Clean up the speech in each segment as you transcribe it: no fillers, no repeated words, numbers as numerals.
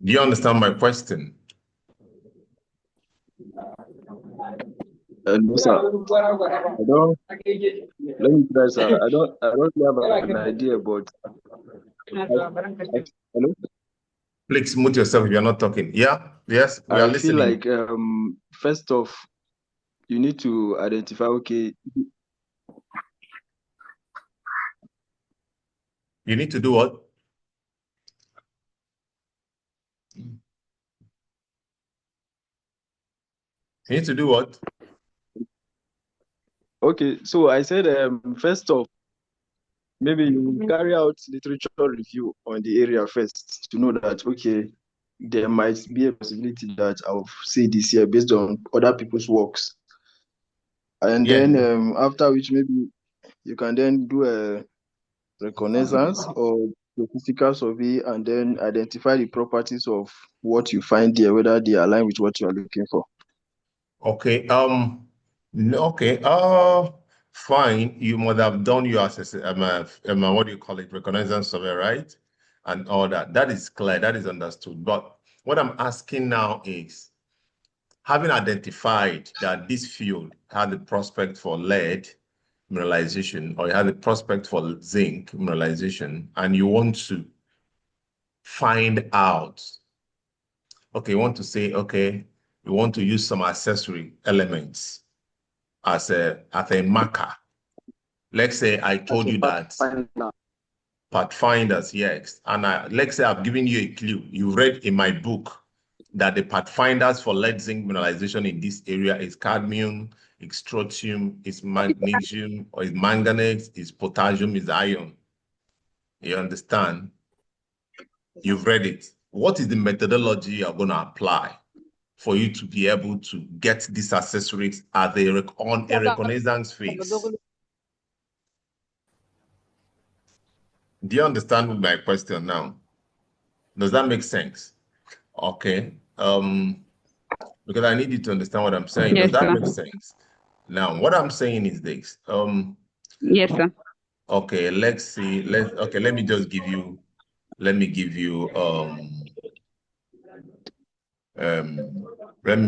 Do you understand my question? No, sir. I don't. Let me try, sir. I don't really have an idea, but hello. Please mute yourself if you're not talking. Yeah. Yes. We are I feel listening. like first off, you need to identify. Okay. You need to do what? You need to do what? Okay. So I said, first off, maybe you carry out literature review on the area first to know that, okay, there might be a possibility that I'll see this here based on other people's works. And Yeah. then after which maybe you can then do a reconnaissance or the physical survey and then identify the properties of what you find there, whether they align with what you are looking for. Okay. Okay. Fine. You must have done your what do you call it? Reconnaissance survey, right? And all that. That is clear. That is understood. But what I'm asking now is, having identified that this field had the prospect for lead mineralization, or you had the prospect for zinc mineralization, and you want to find out, okay, you want to say, okay, you want to use some accessory elements as a marker. Let's say I told you that Pathfinders, yes, and let's say I've given you a clue. You read in my book that the Pathfinders for lead zinc mineralization in this area is cadmium, is strontium, is magnesium, or is manganese, is potassium, is iron. You understand? You've read it. What is the methodology you're going to apply for you to be able to get these accessories on a reconnaissance phase? Do you understand my question now? Does that make sense? Okay. Because I need you to understand what I'm saying. Yes, Does that sir. make sense? Now, what I'm saying is this. Yes, sir. Okay, let's see. Let me just give you, let me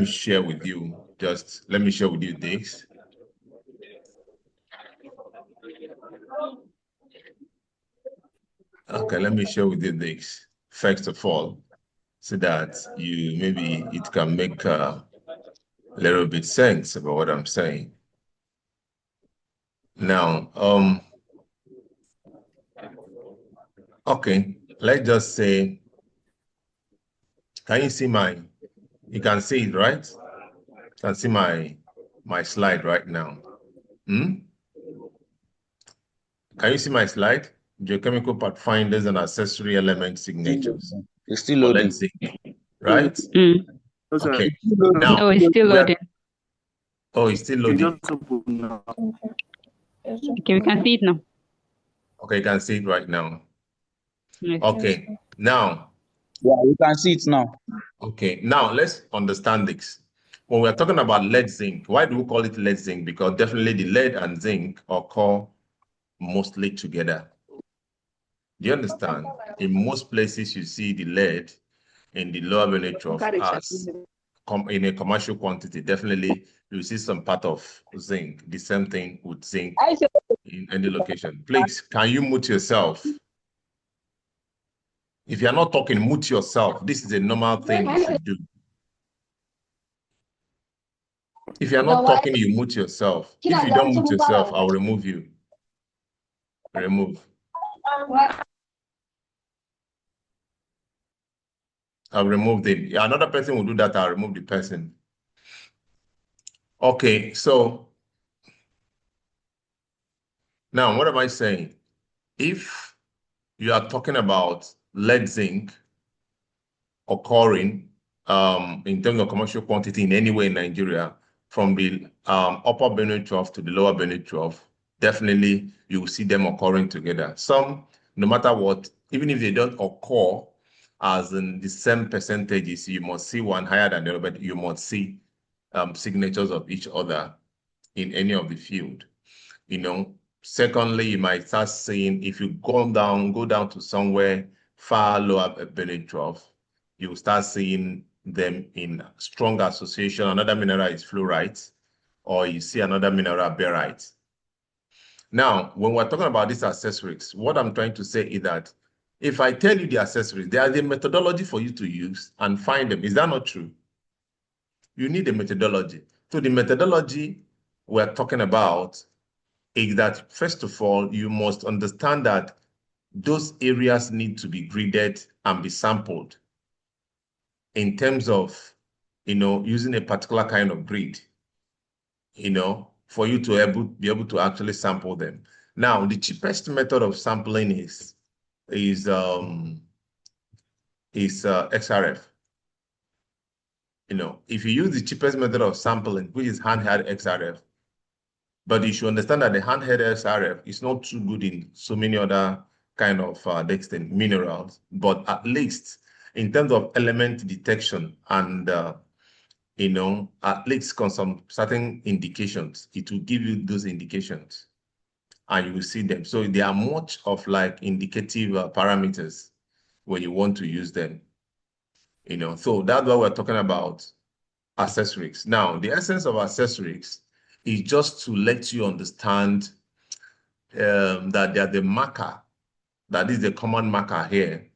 share with you, let me share with you this. Okay, let me share with you this, first of all, so that maybe it can make a little bit sense about what I'm saying. Now, okay, let's just say, can you see you can see it, right? You can see my slide right now. Can you see my slide? Geochemical pathfinders and accessory element signatures. It's still loading. Let's see, right? Okay. Now, no, it's still loading. Oh, it's still loading. Okay, we can see it now. Okay, you can see it right now. Yes. Okay, now. Yeah, you can see it now. Okay, now let's understand this. When we're talking about lead zinc, why do we call it lead zinc? Because definitely the lead and zinc occur mostly together. Do you understand? In most places, you see the lead in the lower vernal trough as in a commercial quantity. Definitely, you see some part of zinc. The same thing with zinc in any location. Please, can you mute yourself? If you're not talking, mute yourself. This is a normal thing you should do. If you're not talking, you mute yourself. If you don't mute yourself, I'll remove you. Remove. I'll remove them. Another person will do that. I'll remove the person. Okay, so now what am I saying? If you are talking about lead zinc occurring in terms of commercial quantity in any way in Nigeria, from the upper Benue Trough to the lower Benue Trough, definitely you will see them occurring together. Some, no matter what, even if they don't occur as in the same percentages, you must see one higher than the other, but you must see signatures of each other in any of the field. Secondly, you might start seeing, if you go down to somewhere far lower Benue Trough, you will start seeing them in strong association. Another mineral is fluorite, or you see another mineral barite. Now, when we're talking about these accessories, what I'm trying to say is that if I tell you the accessories, there is a methodology for you to use and find them. Is that not true? You need a methodology. So the methodology we're talking about is that, first of all, you must understand that those areas need to be graded and be sampled in terms of, using a particular kind of grid, for you to be able to actually sample them. Now, the cheapest method of sampling is XRF. If you use the cheapest method of sampling, which is handheld XRF, but you should understand that the handheld XRF is not too good in so many other kind of minerals, but at least in terms of element detection and at least some certain indications, it will give you those indications and you will see them. So they are much of like indicative parameters when you want to use them. So that's what we're talking about accessories. Now, the essence of accessories is just to let you understand that they are the marker, that is the common marker here.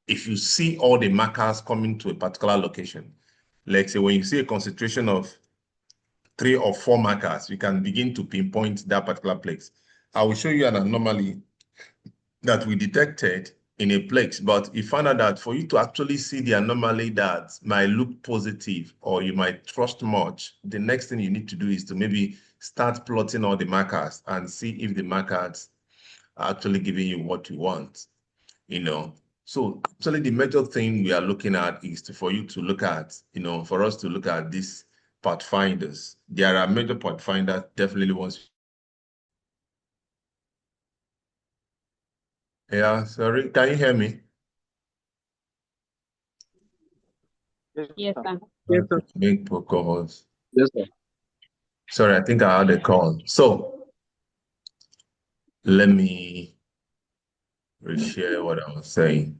If you see all the markers coming to a particular location, like say when you see a concentration of 3 or 4 markers, you can begin to pinpoint that particular place. I will show you an anomaly that we detected in a place, but you found out that for you to actually see the anomaly that might look positive or you might trust much, the next thing you need to do is to maybe start plotting all the markers and see if the markers are actually giving you what you want. So actually the major thing we are looking at is for you to look at, for us to look at these Pathfinders. There are major Pathfinders definitely once. Yeah, sorry, can you hear me? Yes, sir. Yes, sir. Make calls. Yes, sir. Sorry, I think I had a call. So let me reshare what I was saying.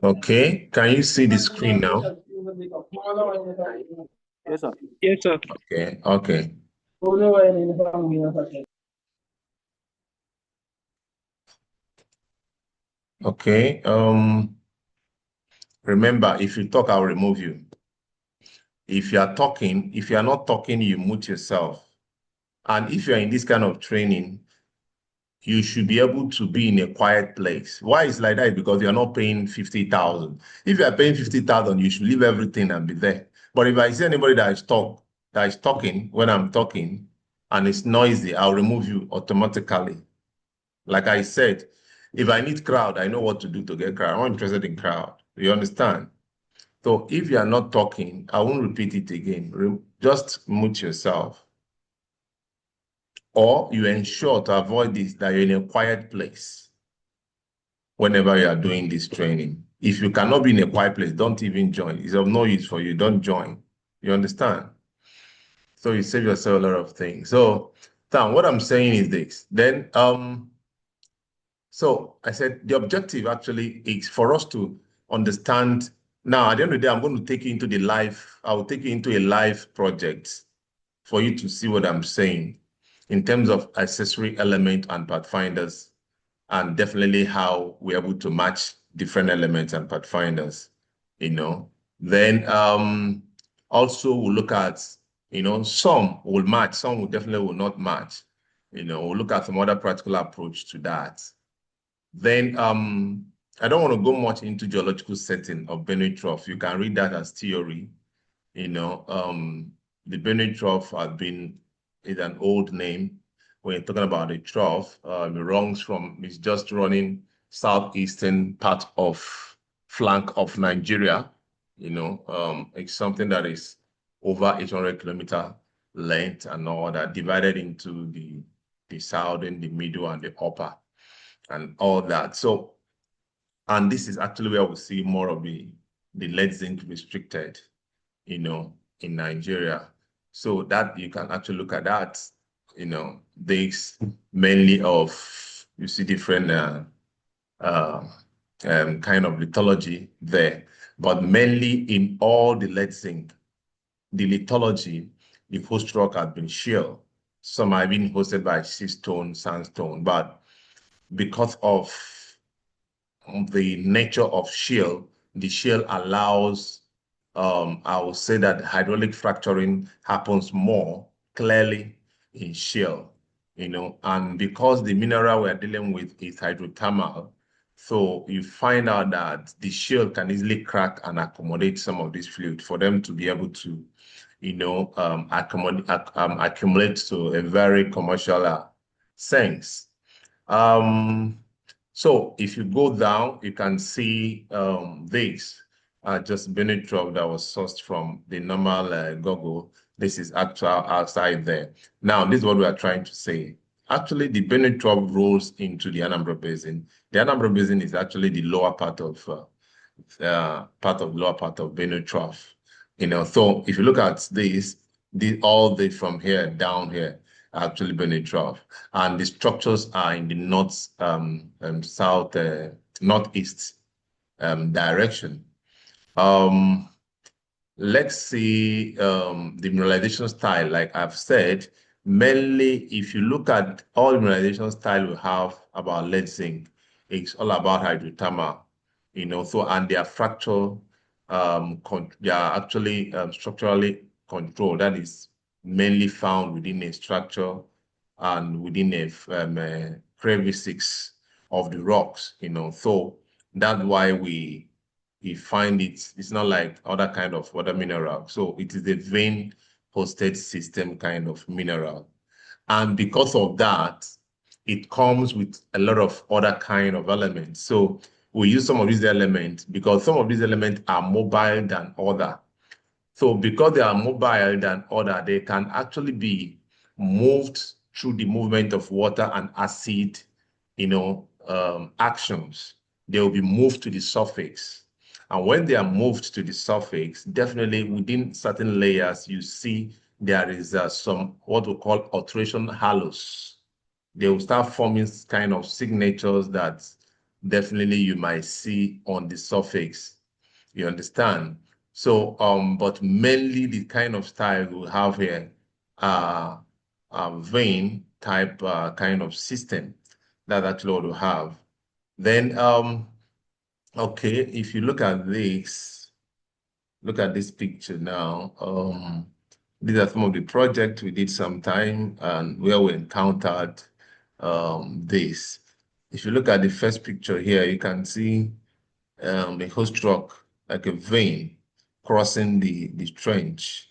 Okay, can you see the screen now? Yes, sir. Yes, sir. Okay. Okay. Remember, if you talk, I'll remove you. If you are not talking, you mute yourself. And if you're in this kind of training, you should be able to be in a quiet place. Why is like that? Because you're not paying 50,000. If you are paying 50,000, you should leave everything and be there. But if I see anybody that is talking when I'm talking and it's noisy, I'll remove you automatically. Like I said, if I need crowd, I know what to do to get crowd. I'm not interested in crowd. You understand? So if you are not talking, I won't repeat it again. Just mute yourself. Or you ensure to avoid this, that you're in a quiet place whenever you are doing this training. If you cannot be in a quiet place, don't even join. It's of no use for you. Don't join. You understand? So you save yourself a lot of things. So, Tom, what I'm saying is this. Then, so I said the objective actually is for us to understand. Now, at the end of the day, I'm going to take you into I will take you into a live project for you to see what I'm saying in terms of accessory element and Pathfinders, and definitely how we're able to match different elements and Pathfinders, Then also we'll look at, some will match, some will definitely will not match. We'll look at some other practical approach to that. Then I don't want to go much into geological setting of Benue Trough. You can read that as theory. The Benue Trough is an old name. When you're talking about the trough, it's just running southeastern part of flank of Nigeria. It's something that is over 800 kilometer length and all that, divided into the southern, the middle, and the upper, and all that. So And this is actually where we see more of the lead zinc restricted, in Nigeria. So that you can actually look at that, this mainly of, you see different kind of lithology there, but mainly in all the lead zinc, the lithology, the host rock has been shale. Some have been hosted by siltstone, sandstone, but because of the nature of shale, the shale allows, I would say that hydraulic fracturing happens more clearly in shale, and because the mineral we're dealing with is hydrothermal, so you find out that the shale can easily crack and accommodate some of this fluid for them to be able to, accumulate to a very commercial sense. So if you go down, you can see this, just Benetrol that was sourced from the normal Google. This is actual outside there. Now, this is what we are trying to say. Actually, the Benetrol rolls into the Anambra Basin. The Anambra Basin is actually the lower part of lower part of Benue Trough. So if you look at this, all the from here down here, actually Benue Trough, and the structures are in the north, south, northeast direction. Let's see the mineralization style. Like I've said, mainly if you look at all mineralization style we have about lead zinc, it's all about hydrothermal, so, and they are fractal, they are actually structurally controlled. That is mainly found within a structure and within a crevices of the rocks, so that's why we find it's not like other kind of water mineral. So it is a vein hosted system kind of mineral. And because of that, it comes with a lot of other kind of elements. So we use some of these elements because some of these elements are mobile than other. So because they are mobile than other, they can actually be moved through the movement of water and acid, actions. They will be moved to the surface. And when they are moved to the surface, definitely within certain layers, you see there is some what we call alteration halos. They will start forming kind of signatures that definitely you might see on the surface. You understand? So, but mainly the kind of style we have here are vein type kind of system that actually what we have. Then, okay, if you look at this picture now. These are some of the projects we did sometime and where we encountered this. If you look at the first picture here, you can see the host rock like a vein crossing the trench,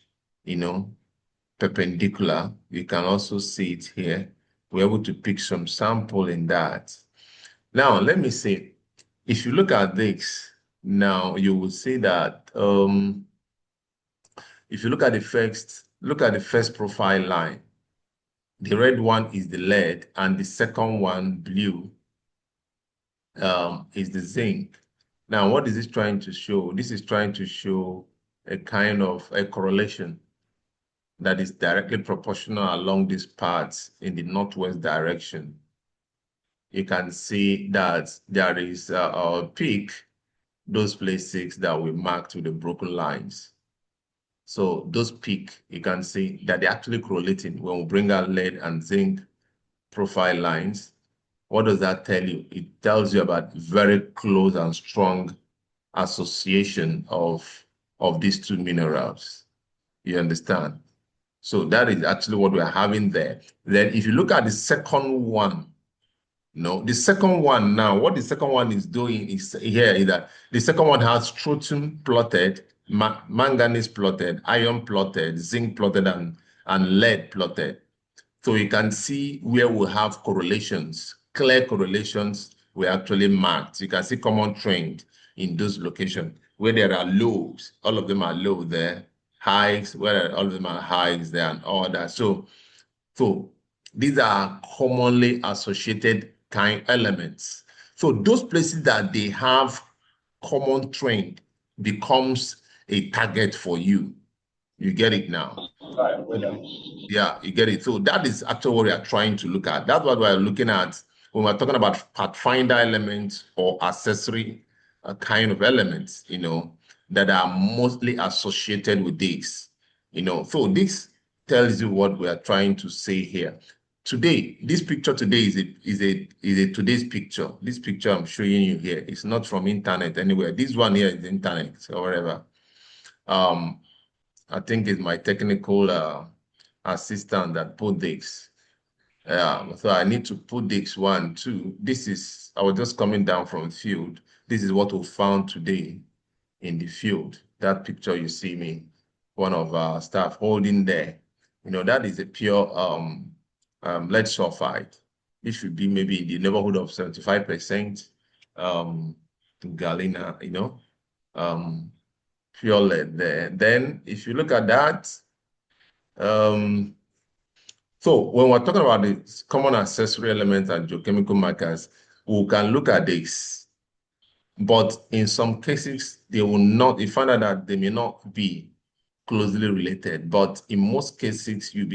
perpendicular. You can also see it here. We're able to pick some sample in that. Now, let me see. If you look at this, now you will see that if you look at the first profile line, the red one is the lead, and the second one, blue, is the zinc. Now, what is this trying to show? This is trying to show a kind of a correlation that is directly proportional along these paths in the northwest direction. You can see that there is a peak, those places that we marked with the broken lines. So those peaks, you can see that they're actually correlating when we bring out lead and zinc profile lines. What does that tell you? It tells you about very close and strong association of these two minerals. You understand? So that is actually what we're having there. Then if you look at the second one, the second one now, what the second one is doing is here is that the second one has strontium plotted, manganese plotted, iron plotted, zinc plotted, and lead plotted. So you can see where we have correlations, clear correlations we actually marked. You can see common trend in those locations where there are lows, all of them are low there, highs, where all of them are highs there, and all that. So these are commonly associated kind elements. So those places that they have common trend becomes a target for you. You get it now? Yeah, you get it. So that is actually what we are trying to look at. That's what we're looking at when we're talking about Pathfinder elements or accessory kind of elements, that are mostly associated with this. So this tells you what we are trying to say here. Today, this picture today is a today's picture. This picture I'm showing you here is not from internet anywhere. This one here is internet or whatever. I think it's my technical assistant that put this. So I need to put this one too. I was just coming down from field. This is what we found today in the field. That picture you see me, one of our staff holding there. That is a pure lead sulfide. It should be maybe in the neighborhood of 75% galena, pure lead there. Then if you look at that, so when we're talking about the common accessory elements and geochemical markers, we can look at this. But in some cases, you find out that they may not be closely related. But in most cases, you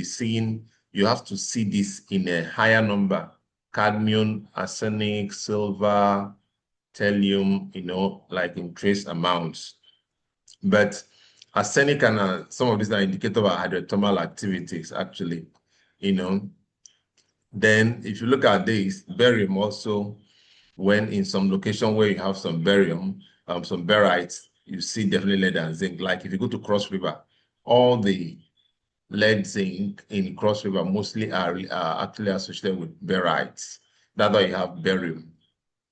have to see this in a higher number: cadmium, arsenic, silver, thallium, like in trace amounts. But arsenic and some of these are indicators of hydrothermal activities, actually. Then if you look at this, barium also, when in some location where you have some barium, some barytes, you see definitely lead and zinc. Like if you go to Cross River, all the lead zinc in Cross River mostly are actually associated with barytes. That's why you have barium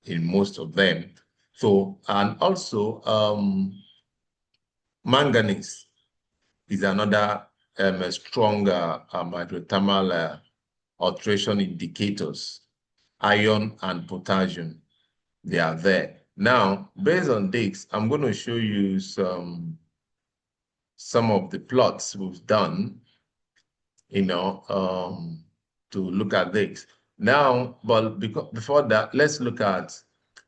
in most of them. So, and also manganese is another strong hydrothermal alteration indicators. Iron and potassium, they are there. Now, based on this, I'm going to show you some of the plots we've done, to look at this. Now, but before that, let's look at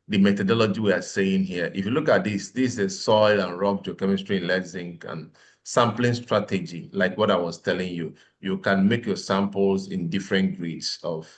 the methodology we are saying here. If you look at this is a soil and rock geochemistry in lead zinc and sampling strategy, like what I was telling you. You can make your samples in different grids of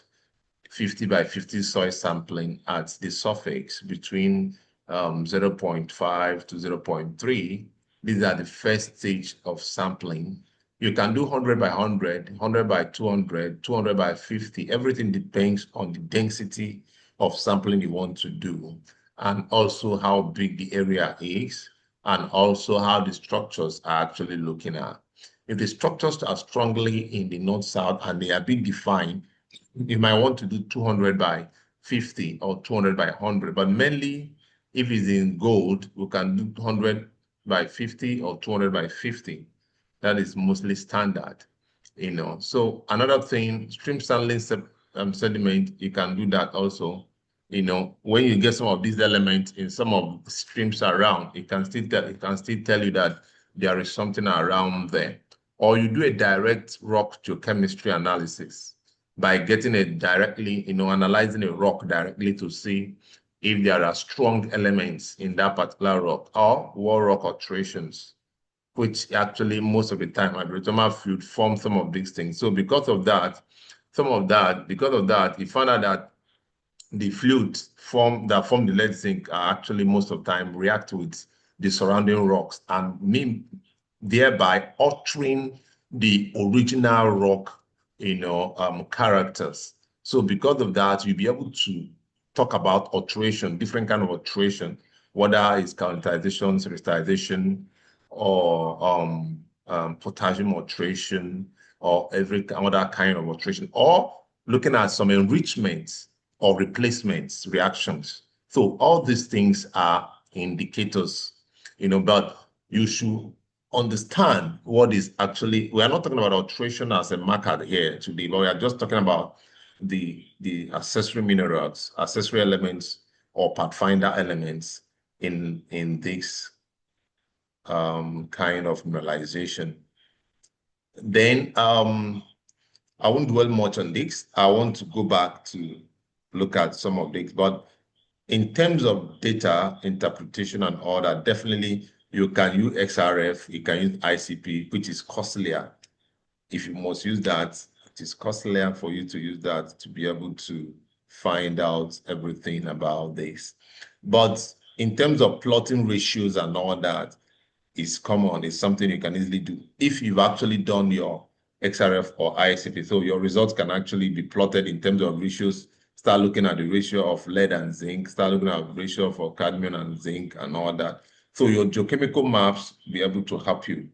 50 by 50 soil sampling at the surface between 0.5 to 0.3. These are the first stage of sampling. You can do 100 by 100, 100 by 200, 200 by 50. Everything depends on the density of sampling you want to do, and also how big the area is, and also how the structures are actually looking at. If the structures are strongly in the north-south and they are being defined, you might want to do 200 by 50 or 200 by 100, but mainly if it's in gold, we can do 100 by 50 or 200 by 50. That is mostly standard, So another thing, stream sampling sediment, you can do that also. When you get some of these elements in some of the streams around, it can still tell you that there is something around there. Or you do a direct rock geochemistry analysis by getting it directly, analyzing a rock directly to see if there are strong elements in that particular rock or wall rock alterations, which actually most of the time hydrothermal fluid form some of these things. So because of that, you find out that the fluids that form the lead zinc are actually most of the time react with the surrounding rocks and thereby altering the original rock, characters. So because of that, you'll be able to talk about alteration, different kind of alteration, whether it's characterization, serialization, or potassium alteration, or every other kind of alteration, or looking at some enrichments or replacements reactions. So all these things are indicators, but you should understand what is actually, we are not talking about alteration as a marker here today, but we are just talking about the accessory minerals, accessory elements, or pathfinder elements in this kind of mineralization. Then I won't dwell much on this. I want to go back to look at some of this, but in terms of data interpretation and all that, definitely you can use XRF, you can use ICP, which is costlier. If you must use that, it is costlier for you to use that to be able to find out everything about this. But in terms of plotting ratios and all that, is common. It's something you can easily do if you've actually done your XRF or ICP. So your results can actually be plotted in terms of ratios. Start looking at the ratio of lead and zinc, start looking at the ratio for cadmium and zinc and all that. So your geochemical maps be able to help you,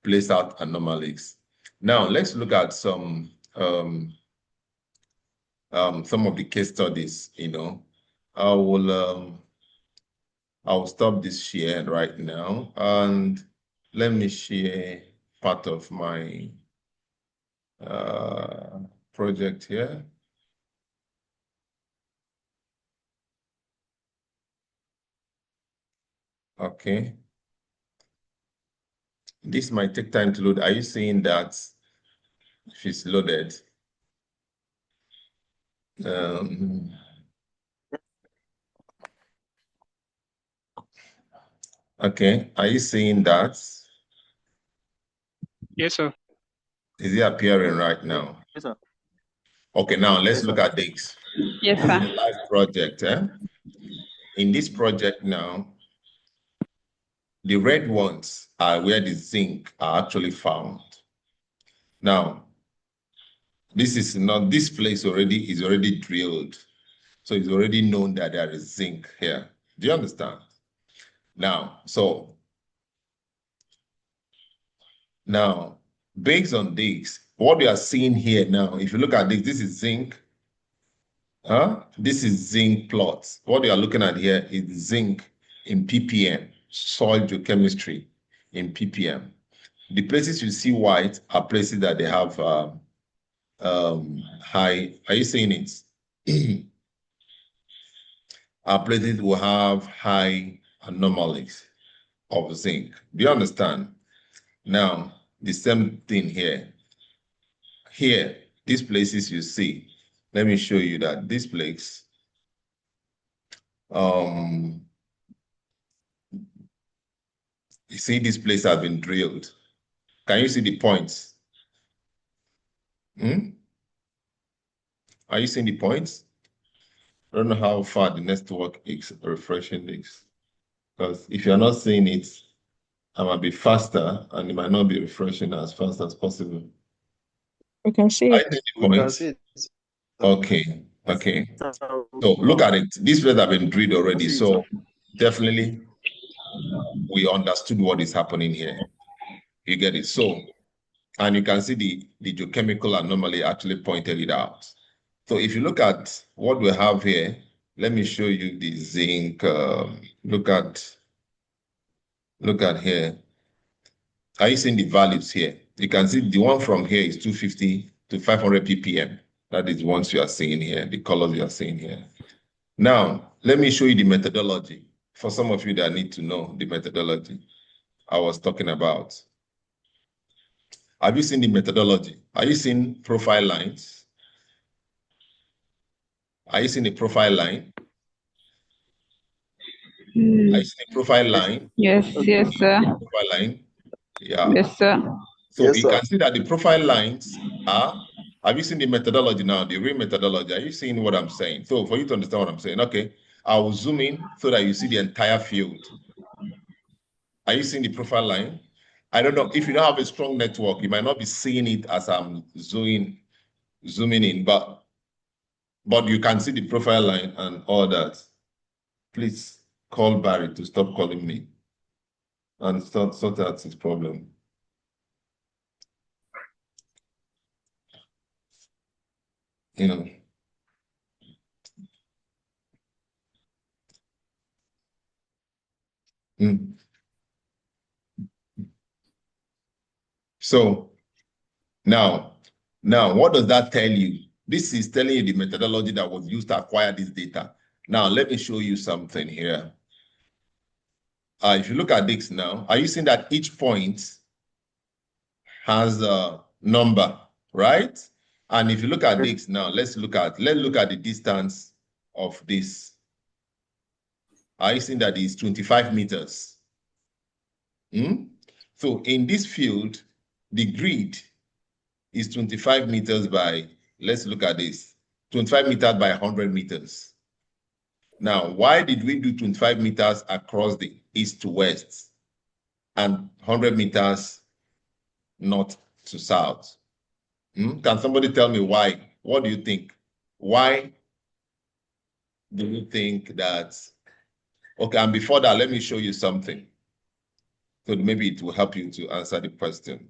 place out anomalies. Now let's look at some of the case studies. I'll stop this share right now and let me share part of my project here. Okay. This might take time to load. Are you seeing that if it's loaded? Okay, are you seeing that? Yes, sir. Is it appearing right now? Yes, sir. Okay, now let's look at this. Yes, This is sir. a live project. In this project now, the red ones are where the zinc are actually found. Now, this place is already drilled. So it's already known that there is zinc here. Do you understand? Now, based on this, what we are seeing here now, if you look at this is zinc. This is zinc plots. What you are looking at here is zinc in ppm, soil geochemistry in ppm. The places you see white are places that they have high, are you seeing it? Are places will have high anomalies of zinc. Do you understand? Now, the same thing here. Here, these places you see, let me show you that this place, you see this place has been drilled. Can you see the points? Are you seeing the points? I don't know how far the network is refreshing this. Because if you're not seeing it, I might be faster and it might not be refreshing as fast as possible. We can see I it. see the We can points. see it. Okay. So look at it. These places have been drilled already. So definitely we understood what is happening here. You get it? So, and you can see the geochemical anomaly actually pointed it out. So if you look at what we have here, let me show you the zinc. Look at here. Are you seeing the values here? You can see the one from here is 250 to 500 ppm. That is ones you are seeing here, the colors you are seeing here. Now, let me show you the methodology for some of you that need to know the methodology I was talking about. Have you seen the methodology? Are you seeing profile lines? Are you seeing the profile line? Are you seeing the profile line? Yes, yes, sir. Profile line? Yeah. Yes, sir. So Yes, you sir. can see that the profile lines are, have you seen the methodology now, the real methodology? Are you seeing what I'm saying? So for you to understand what I'm saying, okay, I will zoom in so that you see the entire field. Are you seeing the profile line? I don't know, if you don't have a strong network, you might not be seeing it as I'm zooming in, but you can see the profile line and all that. Please call Barry to stop calling me and sort out his problem. You know. So now, what does that tell you? This is telling you the methodology that was used to acquire this data. Now, let me show you something here. If you look at this now, are you seeing that each point has a number, right? And if you look at this now, let's look at the distance of this. Are you seeing that is 25 meters? So in this field, the grid is 25 meters by, let's look at this, 25 meters by 100 meters. Now, why did we do 25 meters across the east to west and 100 meters north to south? Can somebody tell me why? What do you think? Why do you think that? Okay, and before that, let me show you something. So maybe it will help you to answer the question.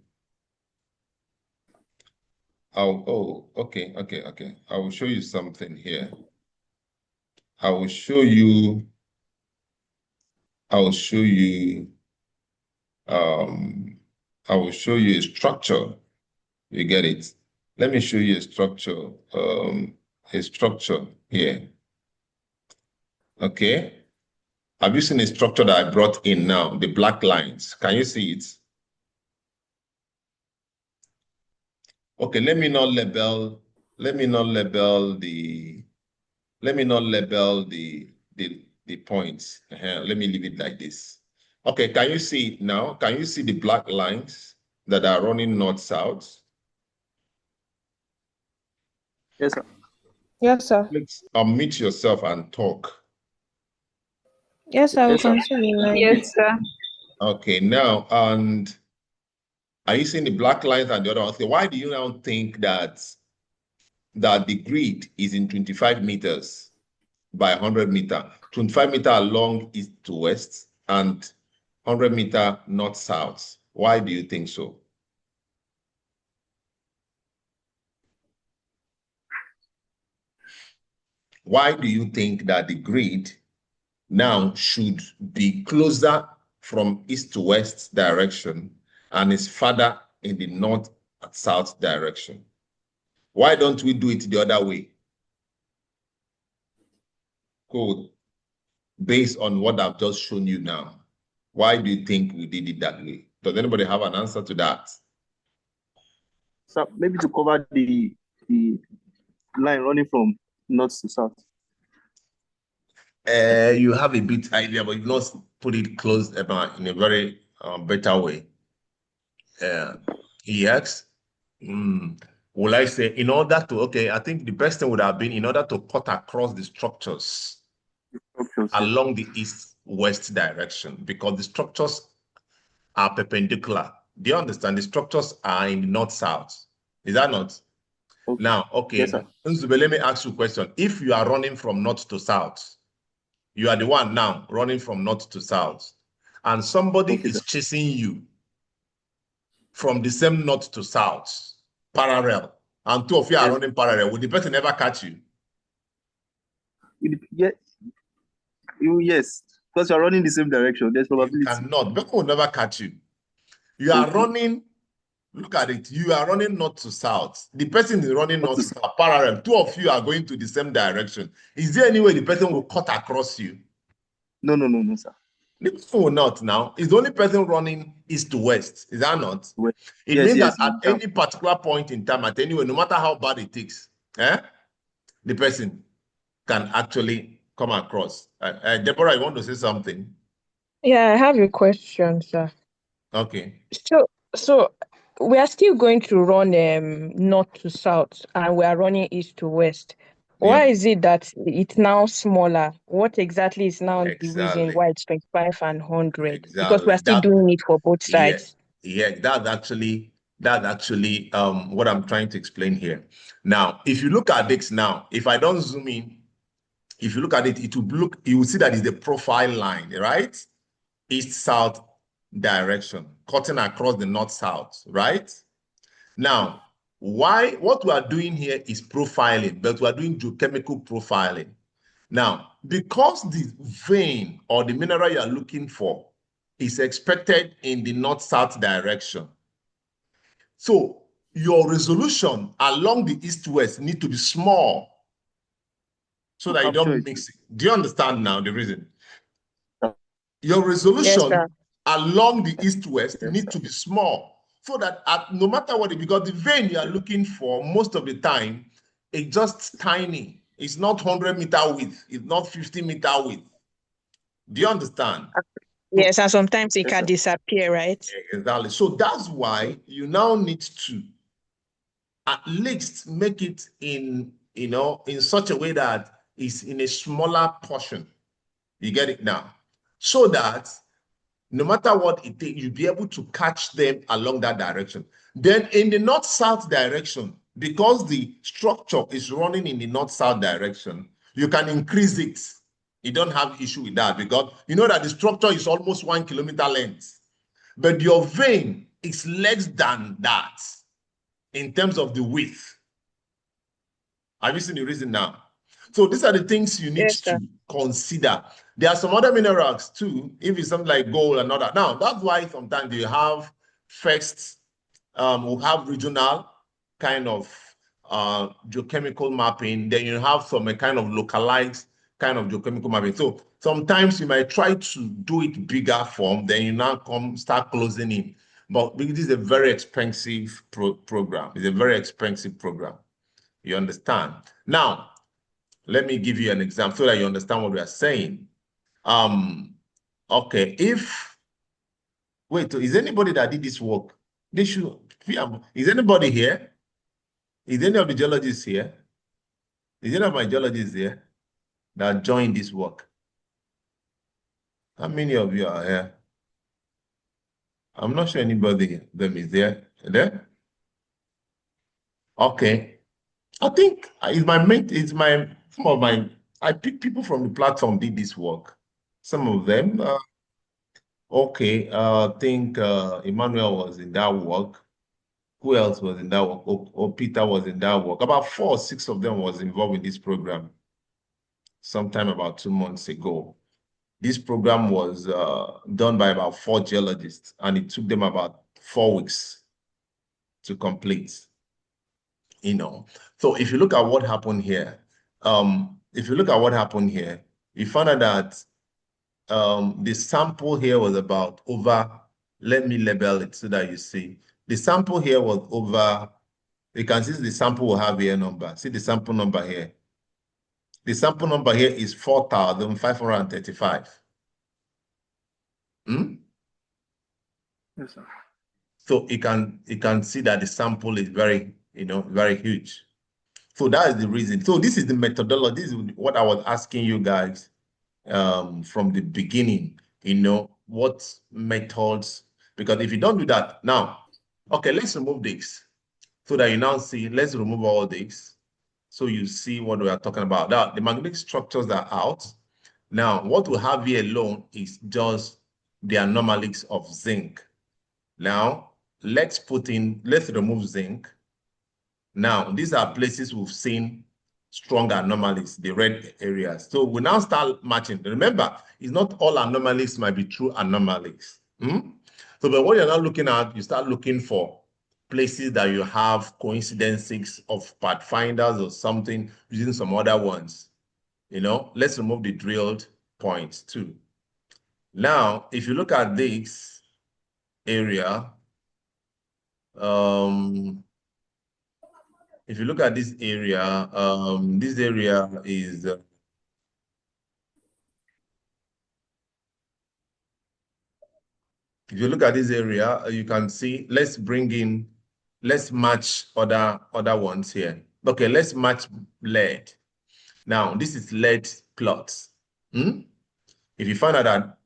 Okay. I will show you something here. I will show you a structure. You get it? Let me show you a structure here. Okay. Have you seen a structure that I brought in now? The black lines. Can you see it? Okay, let me not label the points. Let me leave it like this. Okay, can you see it now? Can you see the black lines that are running north-south? Yes, sir. Yes, sir. Let's unmute yourself and talk. Yes, I will Yes, sir. continue. Yes, sir. Okay, now, and are you seeing the black lines and the other ones? Okay, why do you now think that the grid is in 25 meters by 100 meter, 25 meter along east to west and 100 meter north south? Why do you think so? Why do you think that the grid now should be closer from east to west direction and is further in the north and south direction? Why don't we do it the other way? Cool. Based on what I've just shown you now, why do you think we did it that way? Does anybody have an answer to that? So maybe to cover the line running from north to south. You have a bit idea, but you not put it close in a very better way. Yes. Will I say in order to, okay, I think the best thing would have been in order to cut across the structures along the east-west direction, because the structures are perpendicular. Do you understand? The structures are in the north-south. Is that not? Okay. Now, okay. Yes, sir. Let me ask you a question. If you are running from north to south, you are the one now running from north to south, and somebody is chasing you from the same north to south, parallel, and two of you are running parallel, will the person ever catch you? Yes, because you are running the same direction. There's probability. You cannot. People will never catch you. You are running, look at it, you are running north to south. The person is running north to south, parallel. Two of you are going to the same direction. Is there any way the person will cut across you? No, sir. The person will not now. It's the only person running east to west. Is that not? It means that at any particular point in time, at any way, no matter how bad it is, the person can actually come across. Deborah, you want to say something? Yeah, I have a question, sir. Okay. So we are still going to run north to south, and we are running east to west. Why is it that it's now smaller? What exactly is now the reason why it's 25 and 100? Exactly. Because we are still doing it for both sides. Yeah, that's actually what I'm trying to explain here. Now, if you look at this now, if I don't zoom in, if you look at it, you will see that it's the profile line, right? East-south direction, cutting across the north-south, right? Now, what we are doing here is profiling, but we are doing geochemical profiling. Now, because the vein or the mineral you are looking for is expected in the north-south direction, so your resolution along the east-west need to be small so that you don't mix it. Do you understand now the reason? Your resolution along the east-west need to be small so that no matter what, because the vein you are looking for most of the time is just tiny. It's not 100-meter width. It's not 50-meter width. Do you understand? Yes, and sometimes it can disappear, right? Exactly. So that's why you now need to at least make it in, in such a way that it's in a smaller portion. You get it now? So that no matter what it takes, you'll be able to catch them along that direction. Then in the north-south direction, because the structure is running in the north-south direction, you can increase it. You don't have issue with that because you know that the structure is almost 1 kilometer length, but your vein is less than that in terms of the width. Have you seen the reason now? So these are the things you need to consider. There are some other minerals too, if it's something like gold and all that. Now, that's why sometimes you have first, we'll have regional kind of geochemical mapping, then you have some kind of localized kind of geochemical mapping. So sometimes you might try to do it bigger form, then you now start closing in. But this is a very expensive program. It's a very expensive program. You understand? Now, let me give you an example so that you understand what we are saying. Okay, wait, is anybody that did this work? They should, is anybody here? Is any of the geologists here? Is any of my geologists here that joined this work? How many of you are here? I'm not sure anybody them is there. There? Okay. I think some of my, I picked people from the platform did this work. Some of them, okay, I think Emmanuel was in that work. Who else was in that work? Or Peter was in that work. About 4 or 6 of them was involved in this program sometime about 2 months ago. This program was done by about 4 geologists, and it took them about 4 weeks to complete. So if you look at what happened here, you find out that the sample here was about over, let me label it so that you see. The sample here was over, you can see the sample will have here number. See the sample number here. The sample number here is 4,535. Yes, sir. So you can see that the sample is very, very huge. So that is the reason. So this is the methodology. This is what I was asking you guys from the beginning, what methods, because if you don't do that now, okay, let's remove this so that you now see, let's remove all this. So you see what we are talking about. Now, the magnetic structures are out. Now, what we have here alone is just the anomalies of zinc. Now, let's remove zinc. Now, these are places we've seen strong anomalies, the red areas. So we now start matching. Remember, it's not all anomalies might be true anomalies. So, but what you're now looking at, you start looking for places that you have coincidences of Pathfinders or something using some other ones. Let's remove the drilled points too. Now, if you look at this area, if you look at this area is if you look at this area, you can see, let's match other ones here. Okay, let's match lead. Now, this is lead plots. If you find out that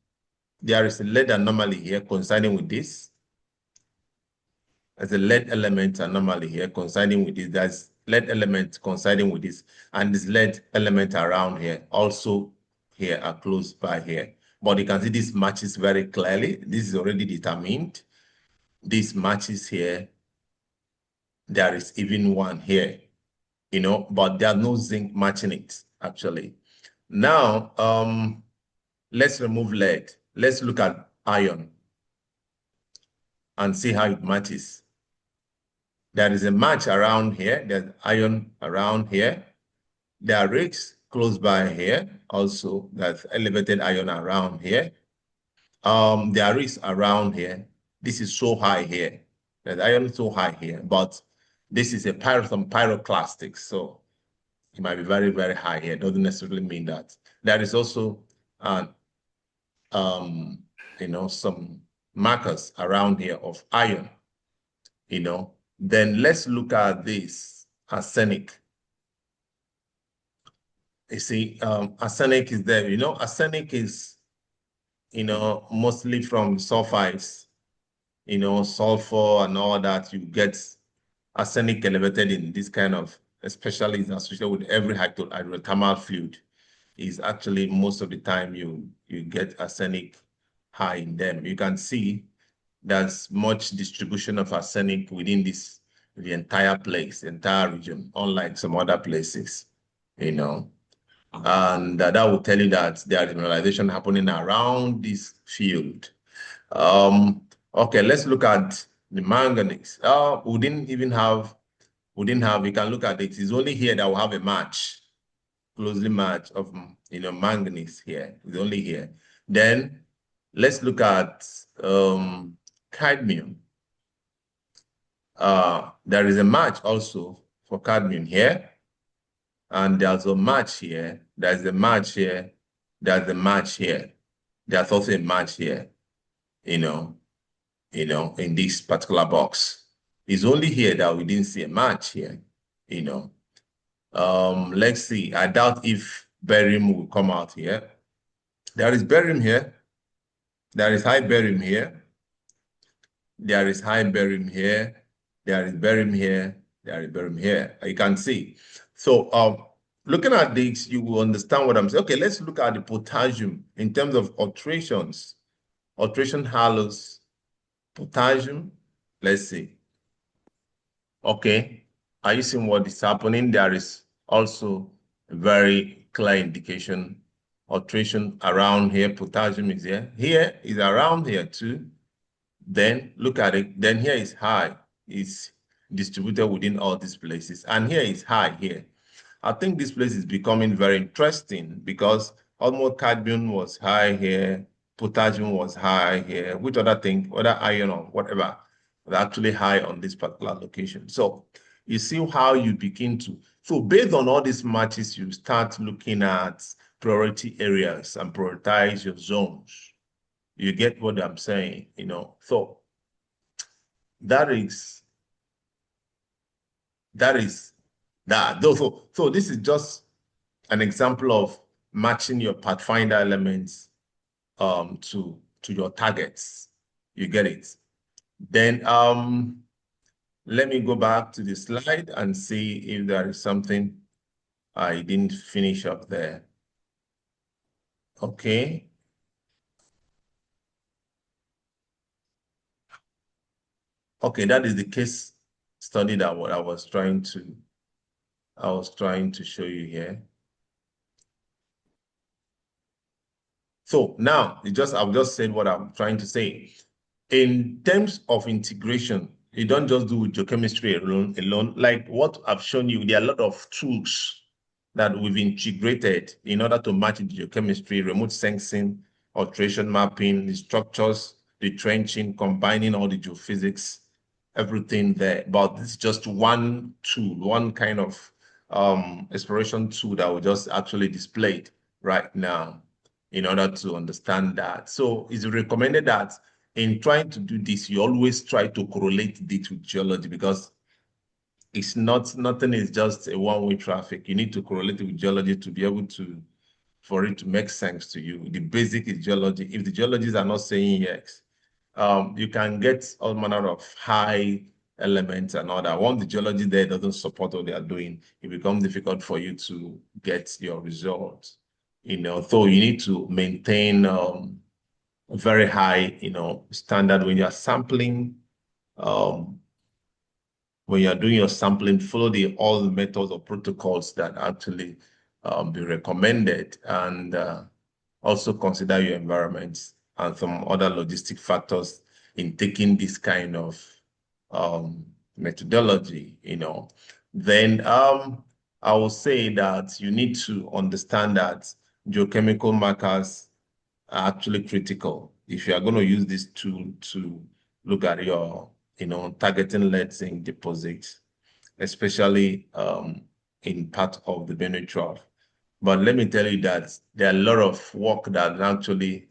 there is a lead anomaly here coinciding with this, there's a lead element anomaly here coinciding with this, there's lead element coinciding with this, and this lead element around here, also here are close by here. But you can see this matches very clearly. This is already determined. This matches here. There is even one here, but there's no zinc matching it, actually. Now, let's remove lead. Let's look at iron and see how it matches. There is a match around here. There's iron around here. There are rigs close by here. Also, there's elevated iron around here. There are rigs around here. This is so high here. There's iron so high here, but this is some pyroclastics. So It might be very, very high here. It doesn't necessarily mean that. There is also, some markers around here of iron, Then let's look at this arsenic. You see, arsenic is there. Arsenic is, mostly from sulfides, sulfur and all that. You get arsenic elevated in this kind of, especially is associated with every hydrothermal fluid. Is actually most of the time you get arsenic high in them. You can see there's much distribution of arsenic within the entire place, entire region, unlike some other places, And that will tell you that there is mineralization happening around this field. Okay, let's look at the manganese. We didn't have, we can look at it. It's only here that we have a match, closely match of, manganese here. It's only here. Then let's look at cadmium. There is a match also for cadmium here. And there's a match here. There's a match here. There's a match here. There's also a match here, in this particular box. It's only here that we didn't see a match here, Let's see. I doubt if barium will come out here. There is barium here. There is high barium here. There is high barium here. There is barium here. There is barium here. You can see. So looking at this, you will understand what I'm saying. Okay, let's look at the potassium in terms of alterations. Alteration halos, potassium. Let's see. Okay, are you seeing what is happening? There is also a very clear indication. Alteration around here, potassium is here. Here is around here too. Then look at it. Then here is high. It's distributed within all these places. And here is high here. I think this place is becoming very interesting because almost cadmium was high here, potassium was high here, which other thing, whether iron or whatever, was actually high on this particular location. So you see how you begin to, so based on all these matches, you start looking at priority areas and prioritize your zones. You get what I'm saying, So that is that. So this is just an example of matching your Pathfinder elements to your targets. You get it. Then let me go back to the slide and see if there is something I didn't finish up there. Okay. Okay, that is the case study that what I was trying to show you here. So now I've just said what I'm trying to say. In terms of integration, you don't just do geochemistry alone. Like what I've shown you, there are a lot of tools that we've integrated in order to match the geochemistry, remote sensing, alteration mapping, the structures, the trenching, combining all the geophysics, everything there. But it's just one tool, one kind of exploration tool that we just actually displayed right now in order to understand that. So it's recommended that in trying to do this, you always try to correlate it with geology because it's nothing is just a one-way traffic. You need to correlate it with geology to be able to, for it to make sense to you. The basic is geology. If the geologists are not saying yes, you can get all manner of high elements and all that. Once the geology there doesn't support what they are doing, it becomes difficult for you to get your results. So you need to maintain a very high, standard when you're sampling. When you're doing your sampling, follow all the methods or protocols that actually be recommended, and also consider your environment and some other logistic factors in taking this kind of methodology, Then I will say that you need to understand that geochemical markers are actually critical if you are going to use this tool to look at your, targeting lead zinc deposits, especially in part of the Benue Trough. But let me tell you that there are a lot of work that has actually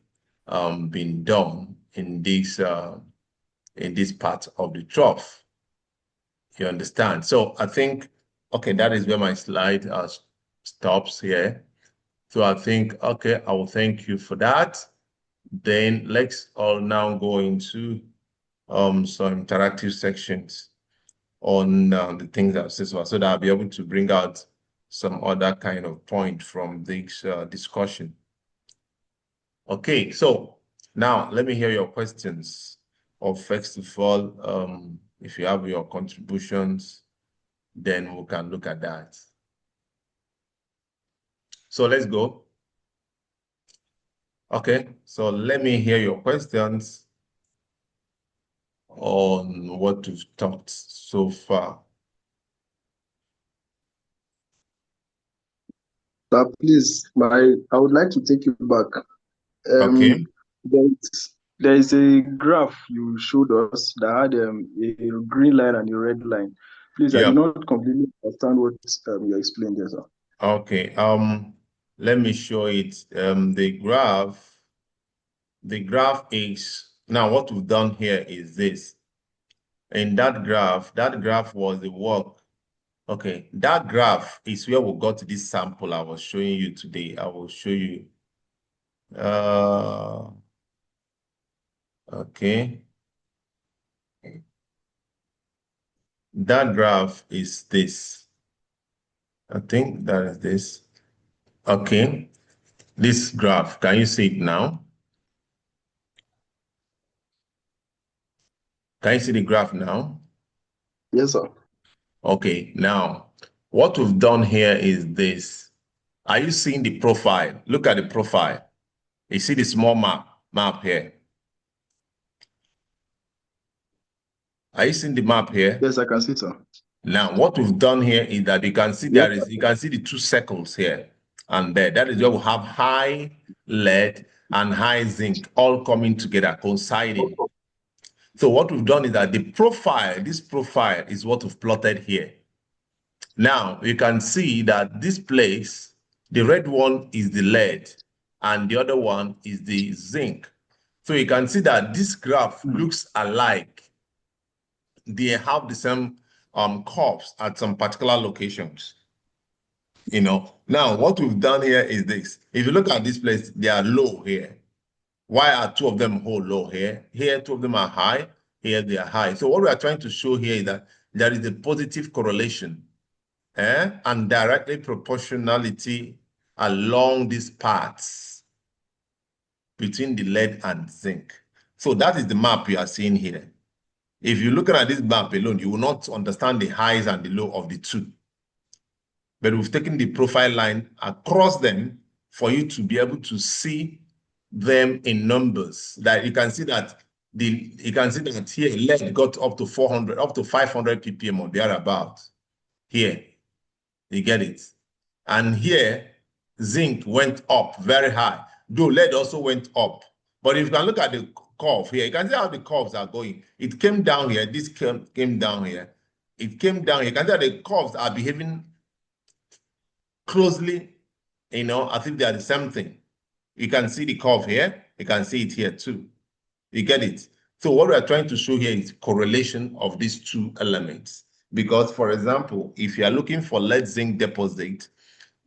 been done in this part of the trough. You understand? So I think, okay, that is where my slide stops here. So I think, okay, I will thank you for that. Then let's all now go into some interactive sections on the things I've said so that I'll be able to bring out some other kind of point from this discussion. Okay, so now let me hear your questions. Or first of all, if you have your contributions, then we can look at that. So let's go. Okay, so let me hear your questions on what we've talked so far. Please, I would like to take you back. Okay. There is a graph you showed us that had a green line and a red line. Please, I Yeah. did not completely understand what you explained there, sir. Okay. Let me show it. The graph is now what we've done here is this. In that graph was the work. Okay, that graph is where we got this sample I was showing you today. I will show you. Okay. That graph is this. I think that is this. Okay. This graph, can you see it now? Can you see the graph now? Yes, sir. Okay, now what we've done here is this. Are you seeing the profile? Look at the profile. You see the small map here. Are you seeing the map here? Yes, I can see, sir. Now, what we've done here is that you can see you can see the two circles here and there. That is where we have high lead and high zinc all coming together, coinciding. So what we've done is that this profile is what we've plotted here. Now, you can see that this place, the red one is the lead and the other one is the zinc. So you can see that this graph looks alike. They have the same curves at some particular locations. You know, now what we've done here is this. If you look at this place, they are low here. Why are two of them whole low here? Here, two of them are high. Here, they are high. So what we are trying to show here is that there is a positive correlation and directly proportionality along these paths between the lead and zinc. So that is the map you are seeing here. If you're looking at this map alone, you will not understand the highs and the low of the two. But we've taken the profile line across them for you to be able to see them in numbers. That you can see that here lead got up to 400, up to 500 ppm or thereabout. Here, you get it. And here, zinc went up very high. Though lead also went up. But if you can look at the curve here, you can see how the curves are going. It came down here. This came down here. It came down here. You can see how the curves are behaving closely, as if they are the same thing. You can see the curve here. You can see it here too. You get it? So what we are trying to show here is correlation of these two elements. Because, for example, if you are looking for lead zinc deposit,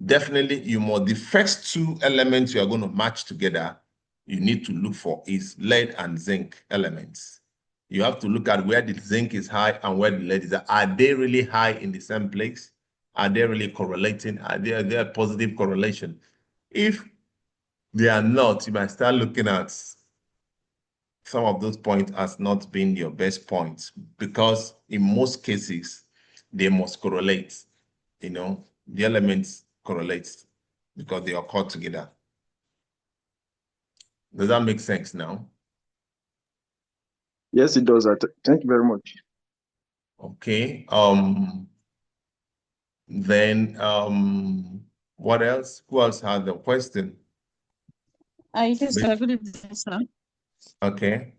definitely the first two elements you are going to match together, you need to look for is lead and zinc elements. You have to look at where the zinc is high and where the lead is high. Are they really high in the same place? Are they really correlating? Are there positive correlation? If they are not, you might start looking at some of those points as not being your best points, because in most cases, they must correlate. The elements correlate because they occur together. Does that make sense now? Yes, it does. Thank you very much. Okay. Then what else? Who else had the question? Yes, sir. Good evening, sir. Okay.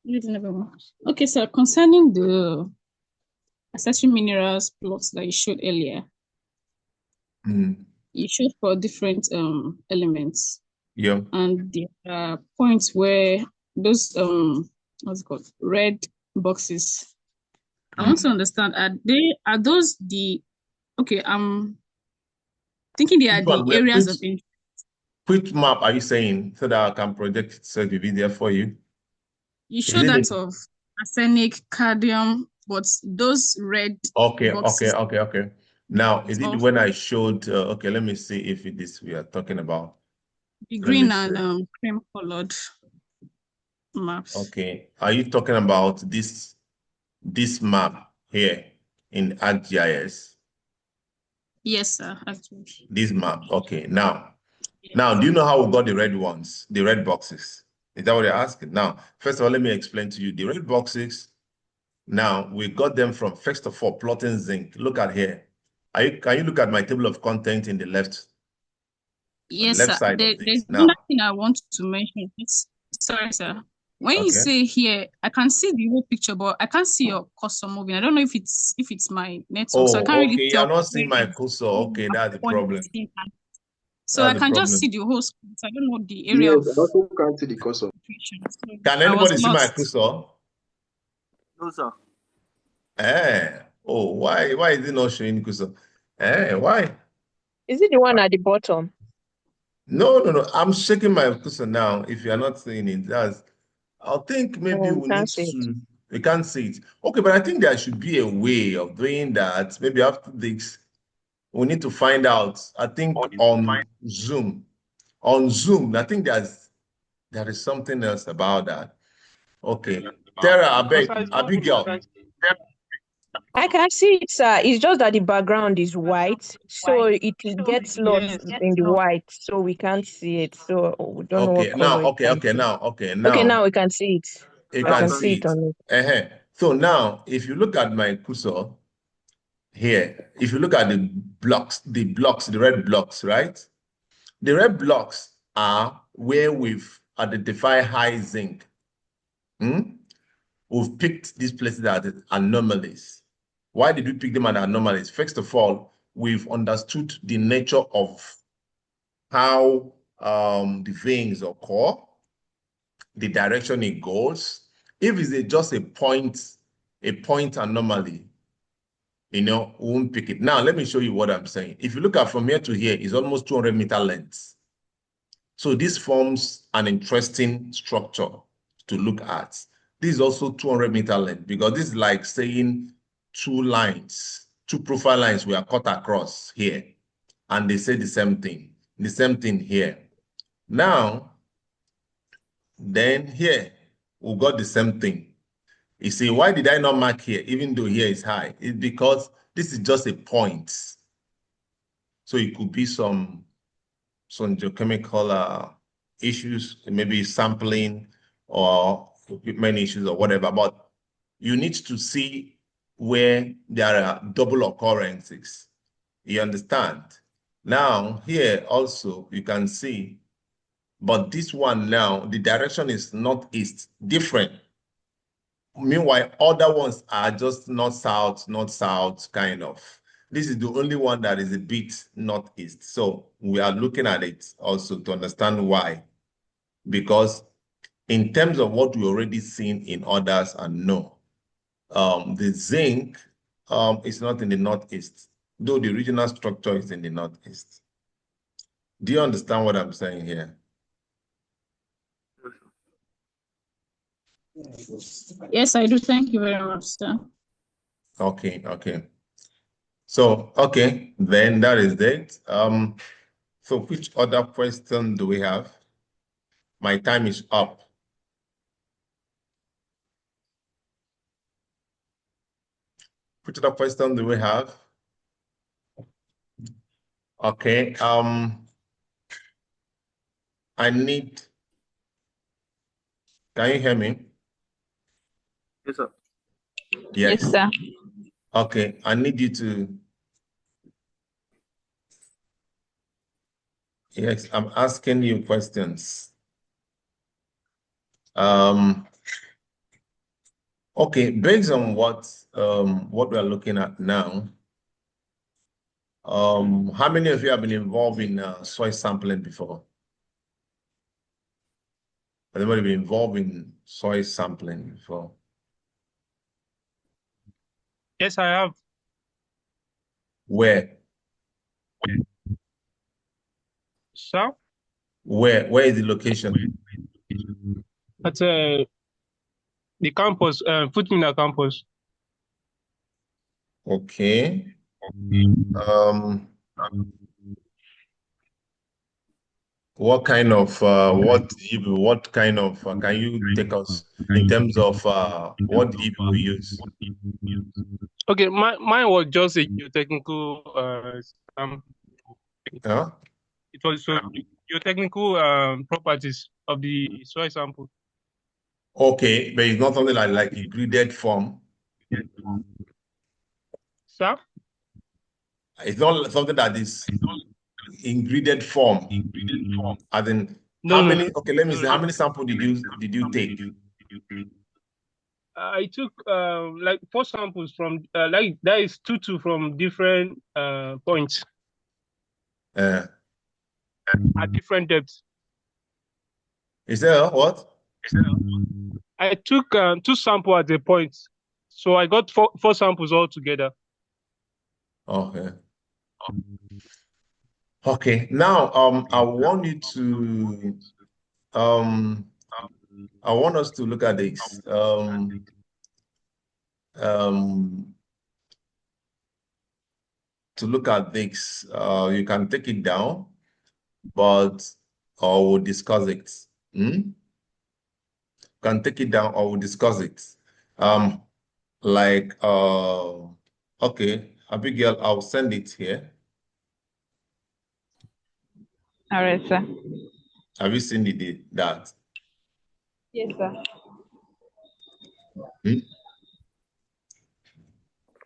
Good evening, everyone. Okay, sir. Concerning the accessory minerals plots that you showed earlier, you show for different elements. Yeah. And there are points where those what's it called, red boxes. I want to understand, are those the, okay, I'm thinking they are Which one? the areas of interest. Which map are you saying so that I can project it so it will be there for you? You Is show it that a- of arsenic, cadmium, but those red Okay, boxes okay. Now, is is it all when I showed, okay, let me see if it is we are talking about. the Let me green see. and cream colored maps. Okay, are you talking about this map here in ArcGIS? Yes, sir, actually. This map, okay. Now, Yes. do you know how we got the red ones, the red boxes? Is that what you're asking? Now, first of all, let me explain to you. The red boxes, now, we got them from, first of all, plotting zinc. Look at here. Can you look at my table of content in the left, on the Yes, left sir. side of There's this? another Now, thing I want to mention. Sorry, sir. When you okay. say here, I can see the whole picture, but I can't see your cursor moving. I don't know if it's my network, so I can't Oh, really okay. You're tell not where seeing my exactly cursor. you Okay, are that's the problem. pointing at. So I That's the can just see problem. the whole screen. So I don't know the area Yes, of I also can't see the cursor. situation. So Can I was anybody see my lost. cursor? No, sir. Oh, why is it not showing cursor? Why? Is it the one at the bottom? No. I'm shaking my cursor now. If you're not seeing it, I think maybe Oh, we we can't need see it. to, we can't see it. Okay, but I think there should be a way of doing that. Maybe after this, we need to find out. I think on Zoom, I think there is something else about that. Okay. Tara, No, sir, it's not me. I Abigail. can I can see it, sir. It's just that the background is white, so it gets lost Yes. in the white, so we can't see it. So we don't know what color it can see. Okay, Now now we can see it. you I Now I can can can see see it it. on it. So now, if you look at my cursor here, if you look at the blocks, the red blocks, right? The red blocks are where we've identified high zinc. We've picked these places that are anomalies. Why did we pick them as anomalies? First of all, we've understood the nature of how the veins occur, the direction it goes. If it's just a point anomaly, we won't pick it. Now, let me show you what I'm saying. If you look at from here to here, it's almost 200-meter length. So this forms an interesting structure to look at. This is also 200-meter length because this is like saying two profile lines were cut across here, and they say the same thing here. Now, then here, we got the same thing. You see, why did I not mark here, even though here is high? It's because this is just a point. So it could be some geochemical issues, maybe sampling or equipment issues or whatever, but you need to see where there are double occurrences. You understand? Now, here also, you can see, but this one now, the direction is northeast, different. Meanwhile, other ones are just north south, kind of. This is the only one that is a bit northeast. So we are looking at it also to understand why. Because in terms of what we already seen in others and know, the zinc is not in the northeast, though the regional structure is in the northeast. Do you understand what I'm saying here? Yes, I do. Thank you very much, sir. Okay. So, okay, then that is it. So which other question do we have? My time is up. Which other question do we have? Okay, can you hear me? Yes, sir. Yes, sir. Okay, I need you to, yes, I'm asking you questions. Okay, based on what we are looking at now, How many of you have been involved in soil sampling before? Anybody been involved in soil sampling before? Yes, I have. Where? Sir? Where is the location? At the campus, Footmina campus. Okay. What kind of can you take us in terms of what EV we use? Okay, mine was just a geotechnical Huh? it was so geotechnical properties of the soil sample. Okay, but it's not something like a graded form. Sir? It's not something that is in graded form. As in, No, how no. many? Okay, let me see. How many samples did you take? I took like 4 samples from like that is 2 from different points at different depths. Is there what? I took 2 samples at a point, so I got 4 samples all together. Okay. Okay. Now, I want you to I want us to look at this. To look at this, you can take it down, but we'll discuss it. Can take it down or we'll discuss it. Okay, Abigail, I'll send it here. All right, sir. Have you seen that? Yes, sir.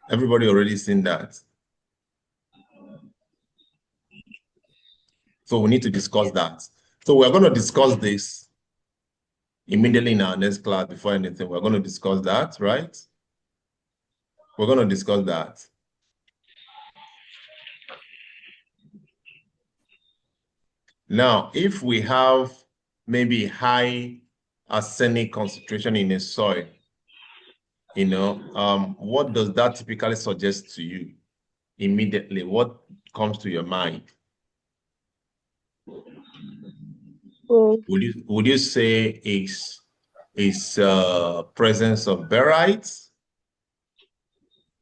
Everybody already seen that. So we need to discuss that. So we're going to discuss this immediately in our next class before anything. We're going to discuss that, right? We're going to discuss that. Now, if we have maybe high arsenic concentration in a soil, what does that typically suggest to you immediately? What comes to your mind? Would you say it's presence of barytes?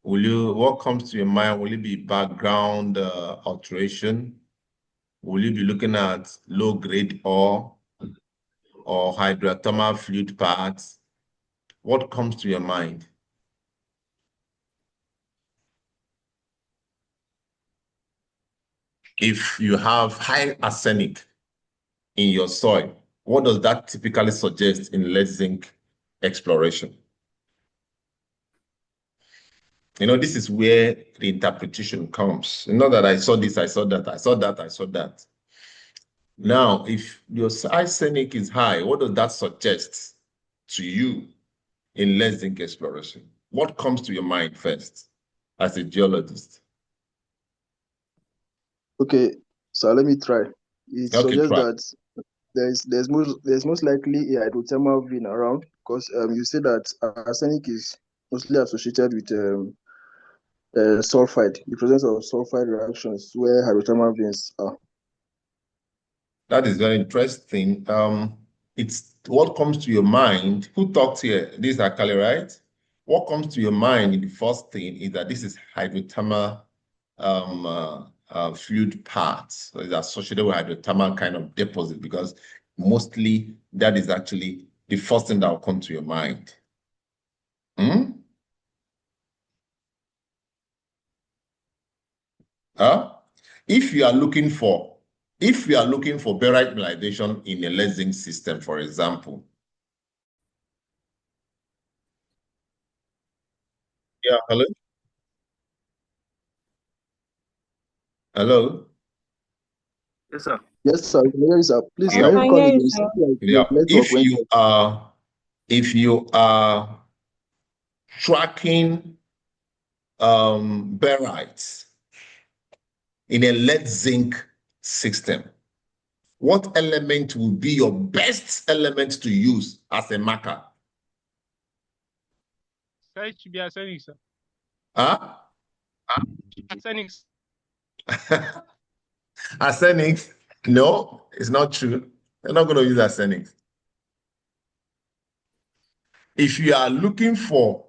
What comes to your mind? Will it be background alteration? Will you be looking at low-grade ore or hydrothermal fluid parts? What comes to your mind? If you have high arsenic in your soil, what does that typically suggest in lead zinc exploration? This is where the interpretation comes. Not that I saw this, I saw that, I saw that, I saw that. Now, if your arsenic is high, what does that suggest to you in lead zinc exploration? What comes to your mind first as a geologist? Okay, so let me try. It suggests try. that there's most likely a hydrothermal vein around, because you say that arsenic is mostly associated with sulfide, the presence of sulfide reactions where hydrothermal veins are. That is very interesting. It's what comes to your mind. Who talked here? This is Akali, right? What comes to your mind in the first thing is that this is hydrothermal fluid parts. So it's associated with hydrothermal kind of deposit, because mostly that is actually the first thing that will come to your mind. If you are looking for barite mineralization in a lead zinc system, for example. Yeah, hello? Hello? Yes, sir. Yes, sir. Yes, sir. Please, Yeah. can you come again? Yeah. Network If you are tracking barites in a lead zinc system, what element will be your best element to use as a marker? It should be arsenic, sir. Huh? Arsenic. Arsenic? No, it's not true. They're not going to use arsenic. If you are looking for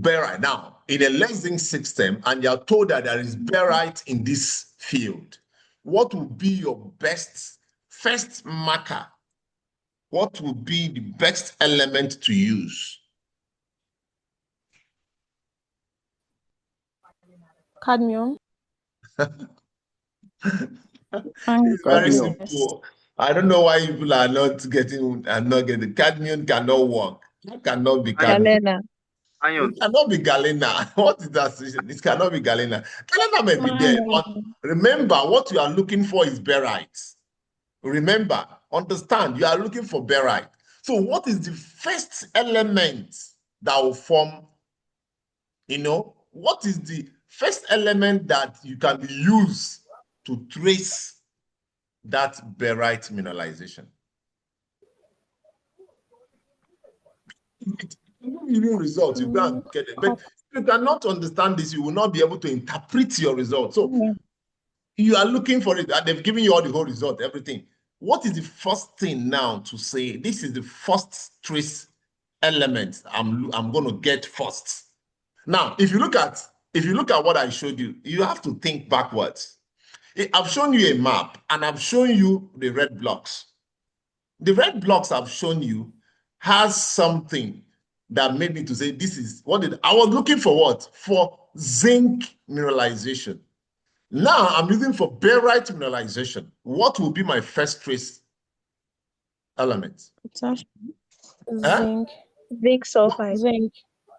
barite now in a lead zinc system and you are told that there is barite in this field, what will be your best first marker? What will be the best element to use? Cadmium. It's very simple. I don't know why people are not getting cadmium cannot work. It cannot be cadmium. Galena. It cannot be galena. What is that? It cannot be galena. Galena may be there. But remember, what you are looking for is barite. Remember, understand, you are looking for barite. So what is the first element that will form, what is the first element that you can use to trace that barite mineralization? You results, you can't get it. But if you cannot understand this, you will not be able to interpret your results. So you are looking for it, and they've given you all the whole result, everything. What is the first thing now to say, this is the first trace element I'm going to get first? Now, if you look at what I showed you, you have to think backwards. I've shown you a map and I've shown you the red blocks. The red blocks I've shown you has something that made me to say this is I was looking for what? For zinc mineralization. Now I'm looking for barite mineralization. What will be my first trace element? Zinc. Huh? Zinc sulfide. Zinc.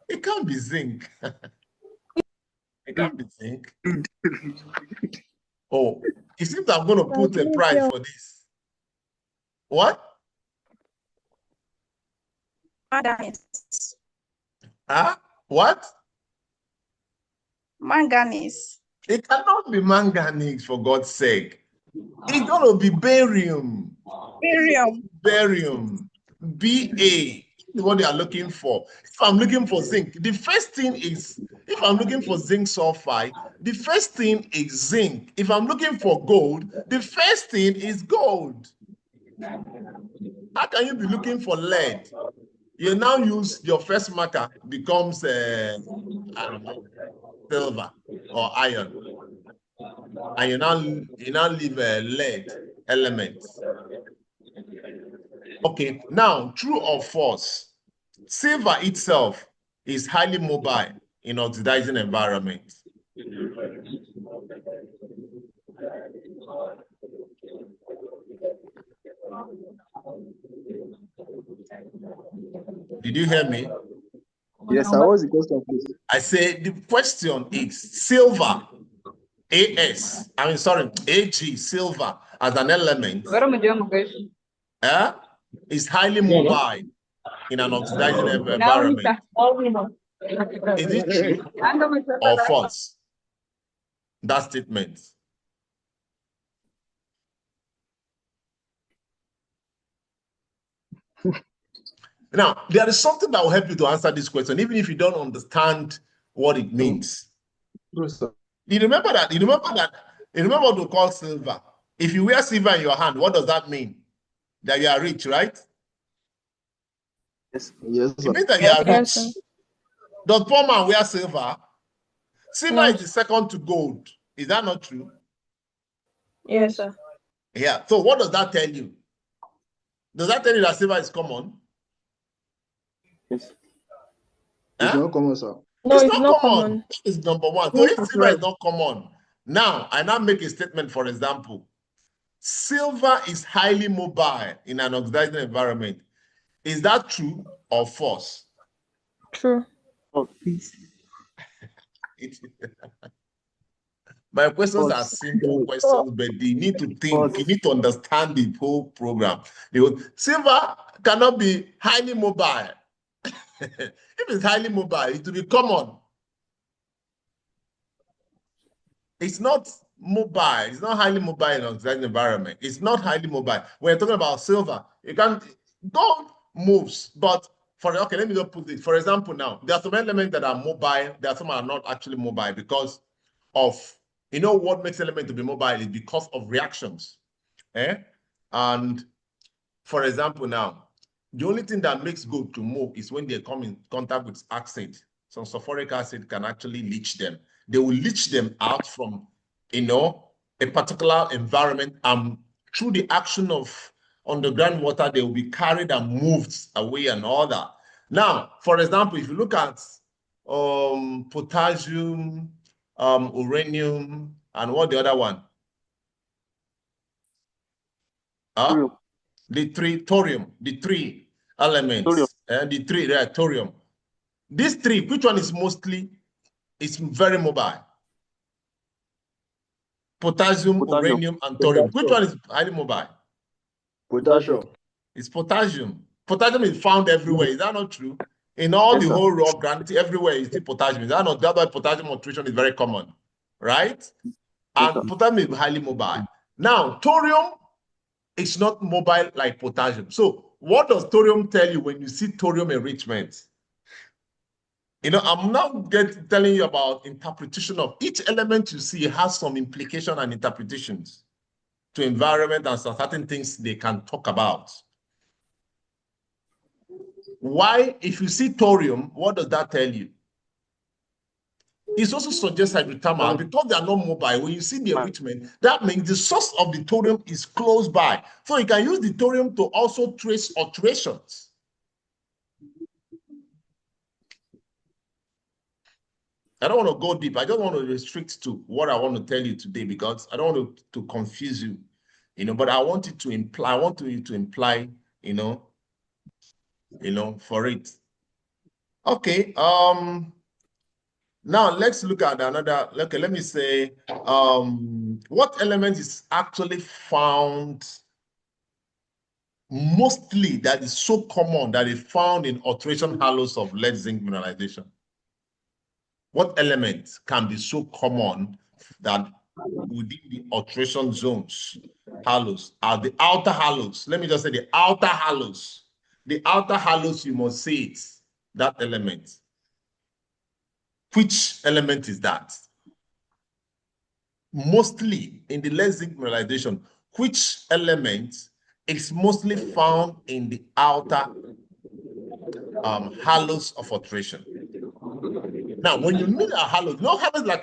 It can't be zinc. It can't be zinc. Oh, it seems I'm going to put a price for this. What? Manganese. Huh? What? Manganese. It cannot be manganese, for God's sake. It's going to be barium. Barium. Ba. What they are looking for. If I'm looking for zinc, the first thing is, if I'm looking for zinc sulfide, the first thing is zinc. If I'm looking for gold, the first thing is gold. How can you be looking for lead? You now use your first marker becomes I don't know, silver or iron, and you now leave a lead element. Okay, now true or false? Silver itself is highly mobile in oxidizing environment. Did you hear me? Yes, sir. What was the question, please? I say the question is silver, Ag, silver as an element is highly mobile in an oxidizing environment. Is it true or false? That statement. Now, there is something that will help you to answer this question, even if you don't understand what it means. You remember that? You remember what we call silver? If you wear silver in your hand, what does that mean? That you are rich, right? Yes. It means that you are rich. Does poor man wear silver? Silver is the second to gold. Is that not true? Yes, sir. Yeah. So what does that tell you? Does that tell you that silver is common? Yes. It's not common, sir. No, it's not common. It's number one. So if silver is not common, now I now make a statement, for example, silver is highly mobile in an oxidizing environment. Is that true or false? True. Oh, please. My questions are simple questions, but you need to think, you need to understand the whole program. Silver cannot be highly mobile. If it's highly mobile, it will be common. It's not mobile. It's not highly mobile in oxidized environment. It's not highly mobile. When you're talking about silver, you can gold moves, but okay, let me just put it. For example, now there are some elements that are mobile, there are some that are not actually mobile because of, you know, what makes element to be mobile is because of reactions. And for example, now the only thing that makes gold to move is when they come in contact with acid. Some sulfuric acid can actually leach them. They will leach them out from, you know, a particular environment, and through the action of underground water, they will be carried and moved away and all that. Now, for example, if you look at potassium, uranium, and what the other one? The thorium, the three elements, the three, thorium. These three, which one is mostly, it's very mobile? Potassium, uranium, and thorium. Which one is highly mobile? Potassium. It's potassium. Potassium is found everywhere. Is that not true? In all the whole rock, granted, everywhere you see potassium. Is that not? That's why potassium nutrition is very common, right? And potassium is highly mobile. Now, thorium is not mobile like potassium. So what does thorium tell you when you see thorium enrichment? You know, I'm not telling you about interpretation of each element you see has some implication and interpretations to environment and certain things they can talk about. Why, if you see thorium, what does that tell you? It also suggests hydrothermal because they are not mobile. When you see the enrichment, that means the source of the thorium is close by. So you can use the thorium to also trace alterations. I don't want to go deep. I just want to restrict to what I want to tell you today because I don't want to confuse you, you know, but I want it to imply, I want you to imply, you know, for it. Okay. Now let's look at another, okay, let me say, what element is actually found mostly that is so common that is found in alteration halos of lead zinc mineralization? What element can be so common that within the alteration zones, halos, are the outer halos? Let me just say the outer halos. The outer halos, you must say it, that element. Which element is that? Mostly in the lead zinc mineralization, which element is mostly found in the outer halos of alteration? Now, when you mean a halo, no halos like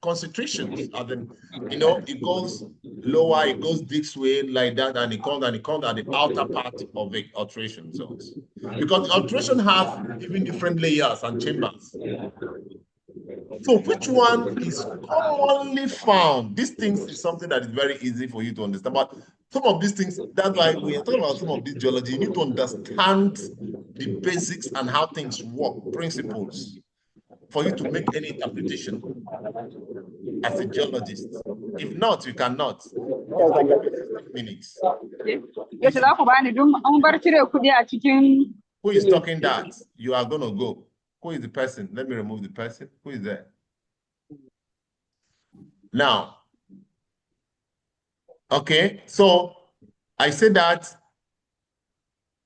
concentrations, and then, you know, it goes lower, it goes this way like that, and it comes at the outer part of the alteration zones. Because the alteration has even different layers and chambers. So which one is commonly found? These things is something that is very easy for you to understand. But some of these things, that's why when you're talking about some of this geology, you need to understand the basics and how things work, principles, for you to make any interpretation as a geologist. If not, you cannot. It's like 15 minutes. Who is talking that? You are going to go. Who is the person? Let me remove the person. Who is there? Now, okay, so I said that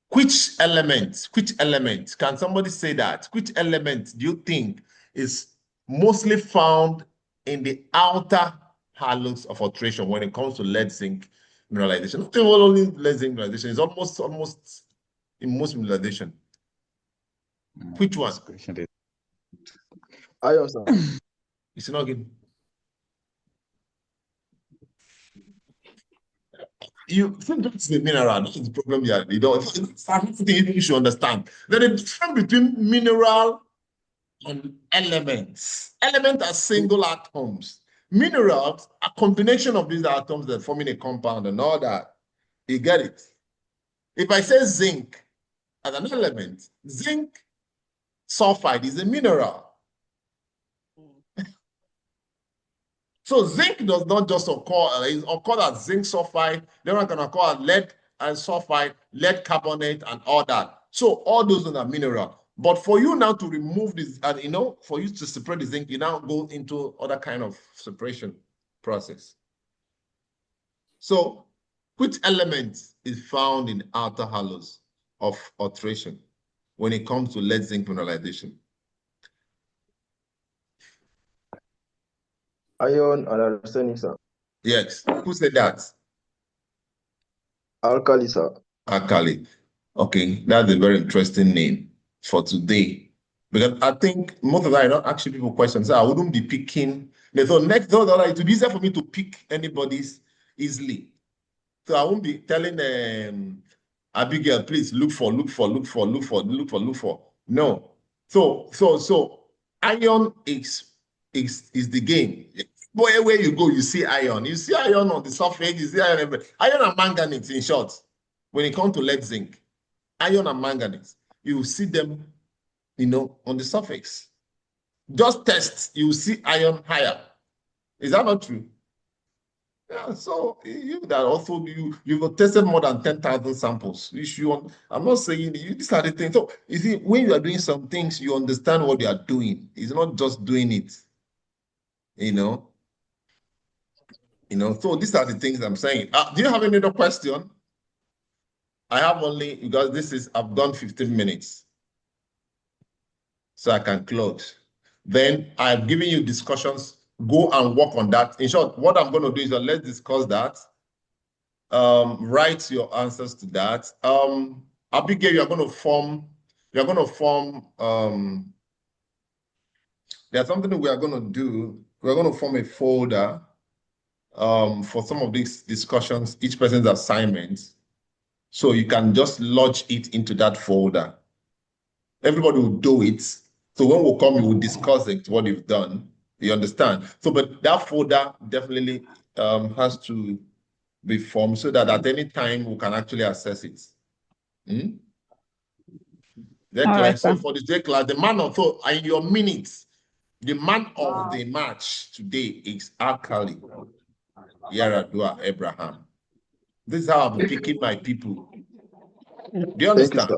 which element, can somebody say that? Which element do you think is mostly found in the outer halos of alteration when it comes to lead zinc mineralization? Not only lead zinc mineralization, it's almost in most mineralization. Which one? Iron, sir. It's not good. You think that's the mineral, that's the problem here. You know, it's something you should understand. There is a difference between mineral and elements. Elements are single atoms. Minerals are a combination of these atoms that forming a compound and all that. You get it? If I say zinc as an element, zinc sulfide is a mineral. So zinc does not just occur, it occurs as zinc sulfide, then one can occur as lead and sulfide, lead carbonate, and all that. So all those are mineral. But for you now to remove this, and you know, for you to separate the zinc, you now go into other kind of separation. process. So, which element is found in outer halos of alteration when it comes to lead zinc mineralization? Iron and arsenic, sir. Yes. Who said that? Alkali, sir. Alkali. Okay, that's a very interesting name for today. Because I think most of the time, I don't actually people questions. So I wouldn't be picking. So next, it would be easier for me to pick anybody's easily. So I won't be telling Abigail, please look for. No. So iron is the game. Boy, where you go, you see iron. You see iron on the surface, you see iron everywhere. Iron and manganese, in short, when it comes to lead zinc, iron and manganese, you see them, on the surface. Just test, you see iron higher. Is that not true? Yeah, so you that also you've tested more than 10,000 samples. I'm not saying these are the things. So you see, when you are doing some things, you understand what you are doing. It's not just doing it. So these are the things I'm saying. Do you have any other question? I have only, because I've done 15 minutes. So I can close. Then I've given you discussions. Go and work on that. In short, what I'm going to do is let's discuss that. Write your answers to that. Abigail, there's something that we are going to do. We're going to form a folder for some of these discussions, each person's assignments. So you can just lodge it into that folder. Everybody will do it. So when we come, we will discuss it, what you've done. You understand? So, but that folder definitely has to be formed so that at any time we can actually access it. Right, so for the day class, the man of in your minutes, the man of the match today is Alkali Yaradua Abraham. This is how I'm picking my people. Do you understand?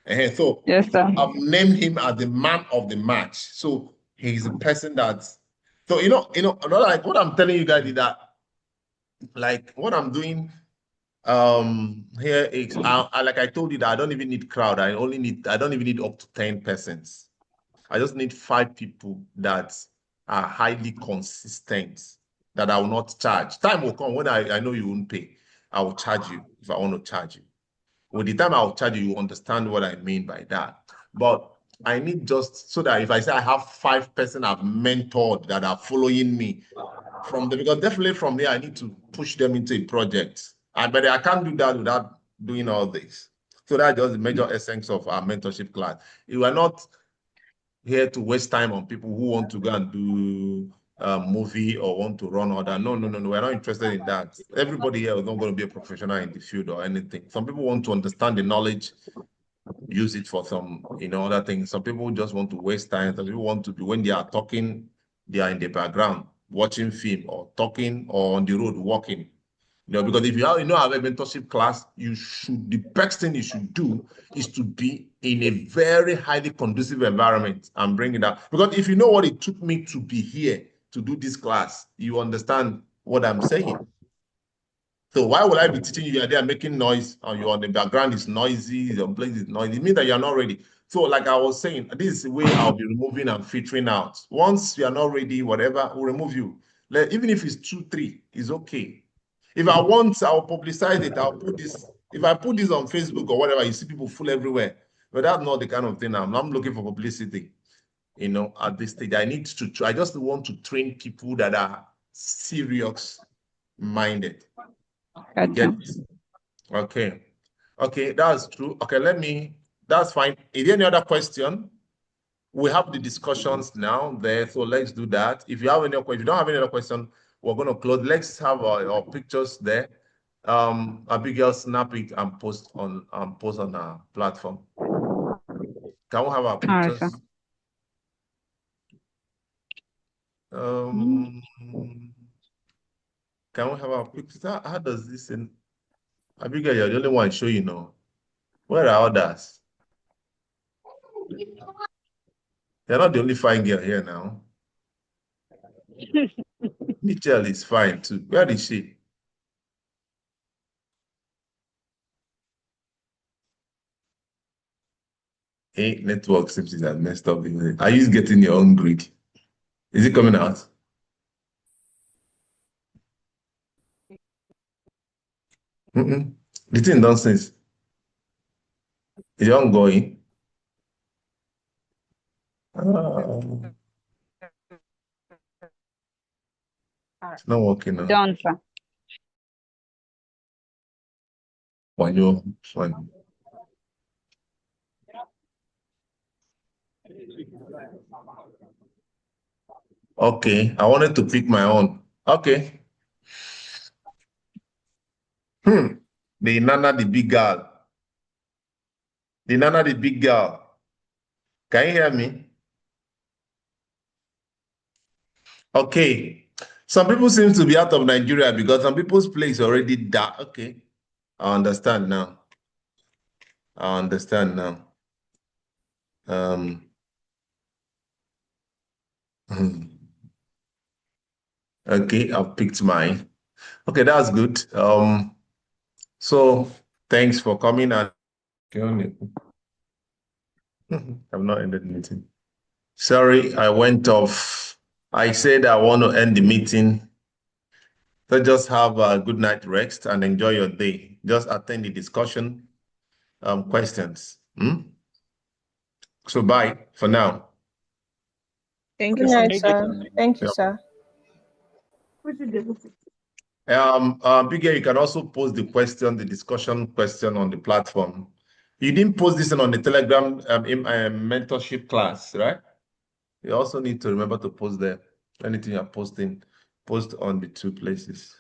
Thank you, sir. So yes, sir. I've named him as the man of the match. So he's a person that's like what I'm telling you guys is that, like, what I'm doing here is like I told you that I don't even need crowd. I don't even need up to 10 persons. I just need 5 people that are highly consistent, that I will not charge. Time will come when I know you won't pay. I will charge you if I want to charge you. With the time I'll charge you, you understand what I mean by that. But I need just so that if I say I have 5 persons I've mentored that are following me because definitely from there, I need to push them into a project. But I can't do that without doing all this. So that's just the major essence of our mentorship class. You are not here to waste time on people who want to go and do a movie or want to run order. No. We're not interested in that. Everybody here is not going to be a professional in the field or anything. Some people want to understand the knowledge, use it for some, other things. Some people just want to waste time. Some people want to be, when they are talking, they are in the background watching film or talking or on the road walking. Because if you have a mentorship class, the best thing you should do is to be in a very highly conducive environment and bring it up. Because if you know what it took me to be here to do this class, you understand what I'm saying. So why would I be teaching you? You're there making noise, and you're on the background is noisy, your place is noisy. It means that you're not ready. So, like I was saying, this is the way I'll be removing and filtering out. Once you are not ready, whatever, we'll remove you. Even if it's 2, 3, it's okay. If I want, I'll publicize it. I'll put this. If I put this on Facebook or whatever, you see people full everywhere. But that's not the kind of thing I'm looking for publicity. At this stage, I just want to train people that are serious minded. Gotcha. Okay, that's true. Okay, that's fine. Is there any other question? We have the discussions now there, so let's do that. If you don't have any other question, we're going to close. Let's have our pictures there. Abigail, snap it and post on our platform. Can we have our pictures? Right, Can we have our pictures? How does this in Abigail? You're the only one showing now. Where are others? You're not the only fine girl here now. Mitchell is fine too. Where is she? Hey, network seems to have messed up. Are you getting your own grid? Is it coming out? The thing don't sense. Is it ongoing? It's not working now. Done, sir. Fine. Okay, I wanted to pick my own. Okay. The Nana, the big girl. The Nana, the big girl. Can you hear me? Okay. Some people seem to be out of Nigeria because some people's place already died. Okay. I understand now. Okay, I've picked mine. Okay, that's good. So thanks for coming and I've not ended the meeting. Sorry, I went off. I said I want to end the meeting. So just have a good night rest and enjoy your day. Just attend the discussion, questions. So bye for now. Thank you, Good sir. Thank you, Yeah. sir. Bigger, you can also post the discussion question on the platform. You didn't post this on the Telegram mentorship class, right? You also need to remember to post there. Anything you're posting, post on the two places.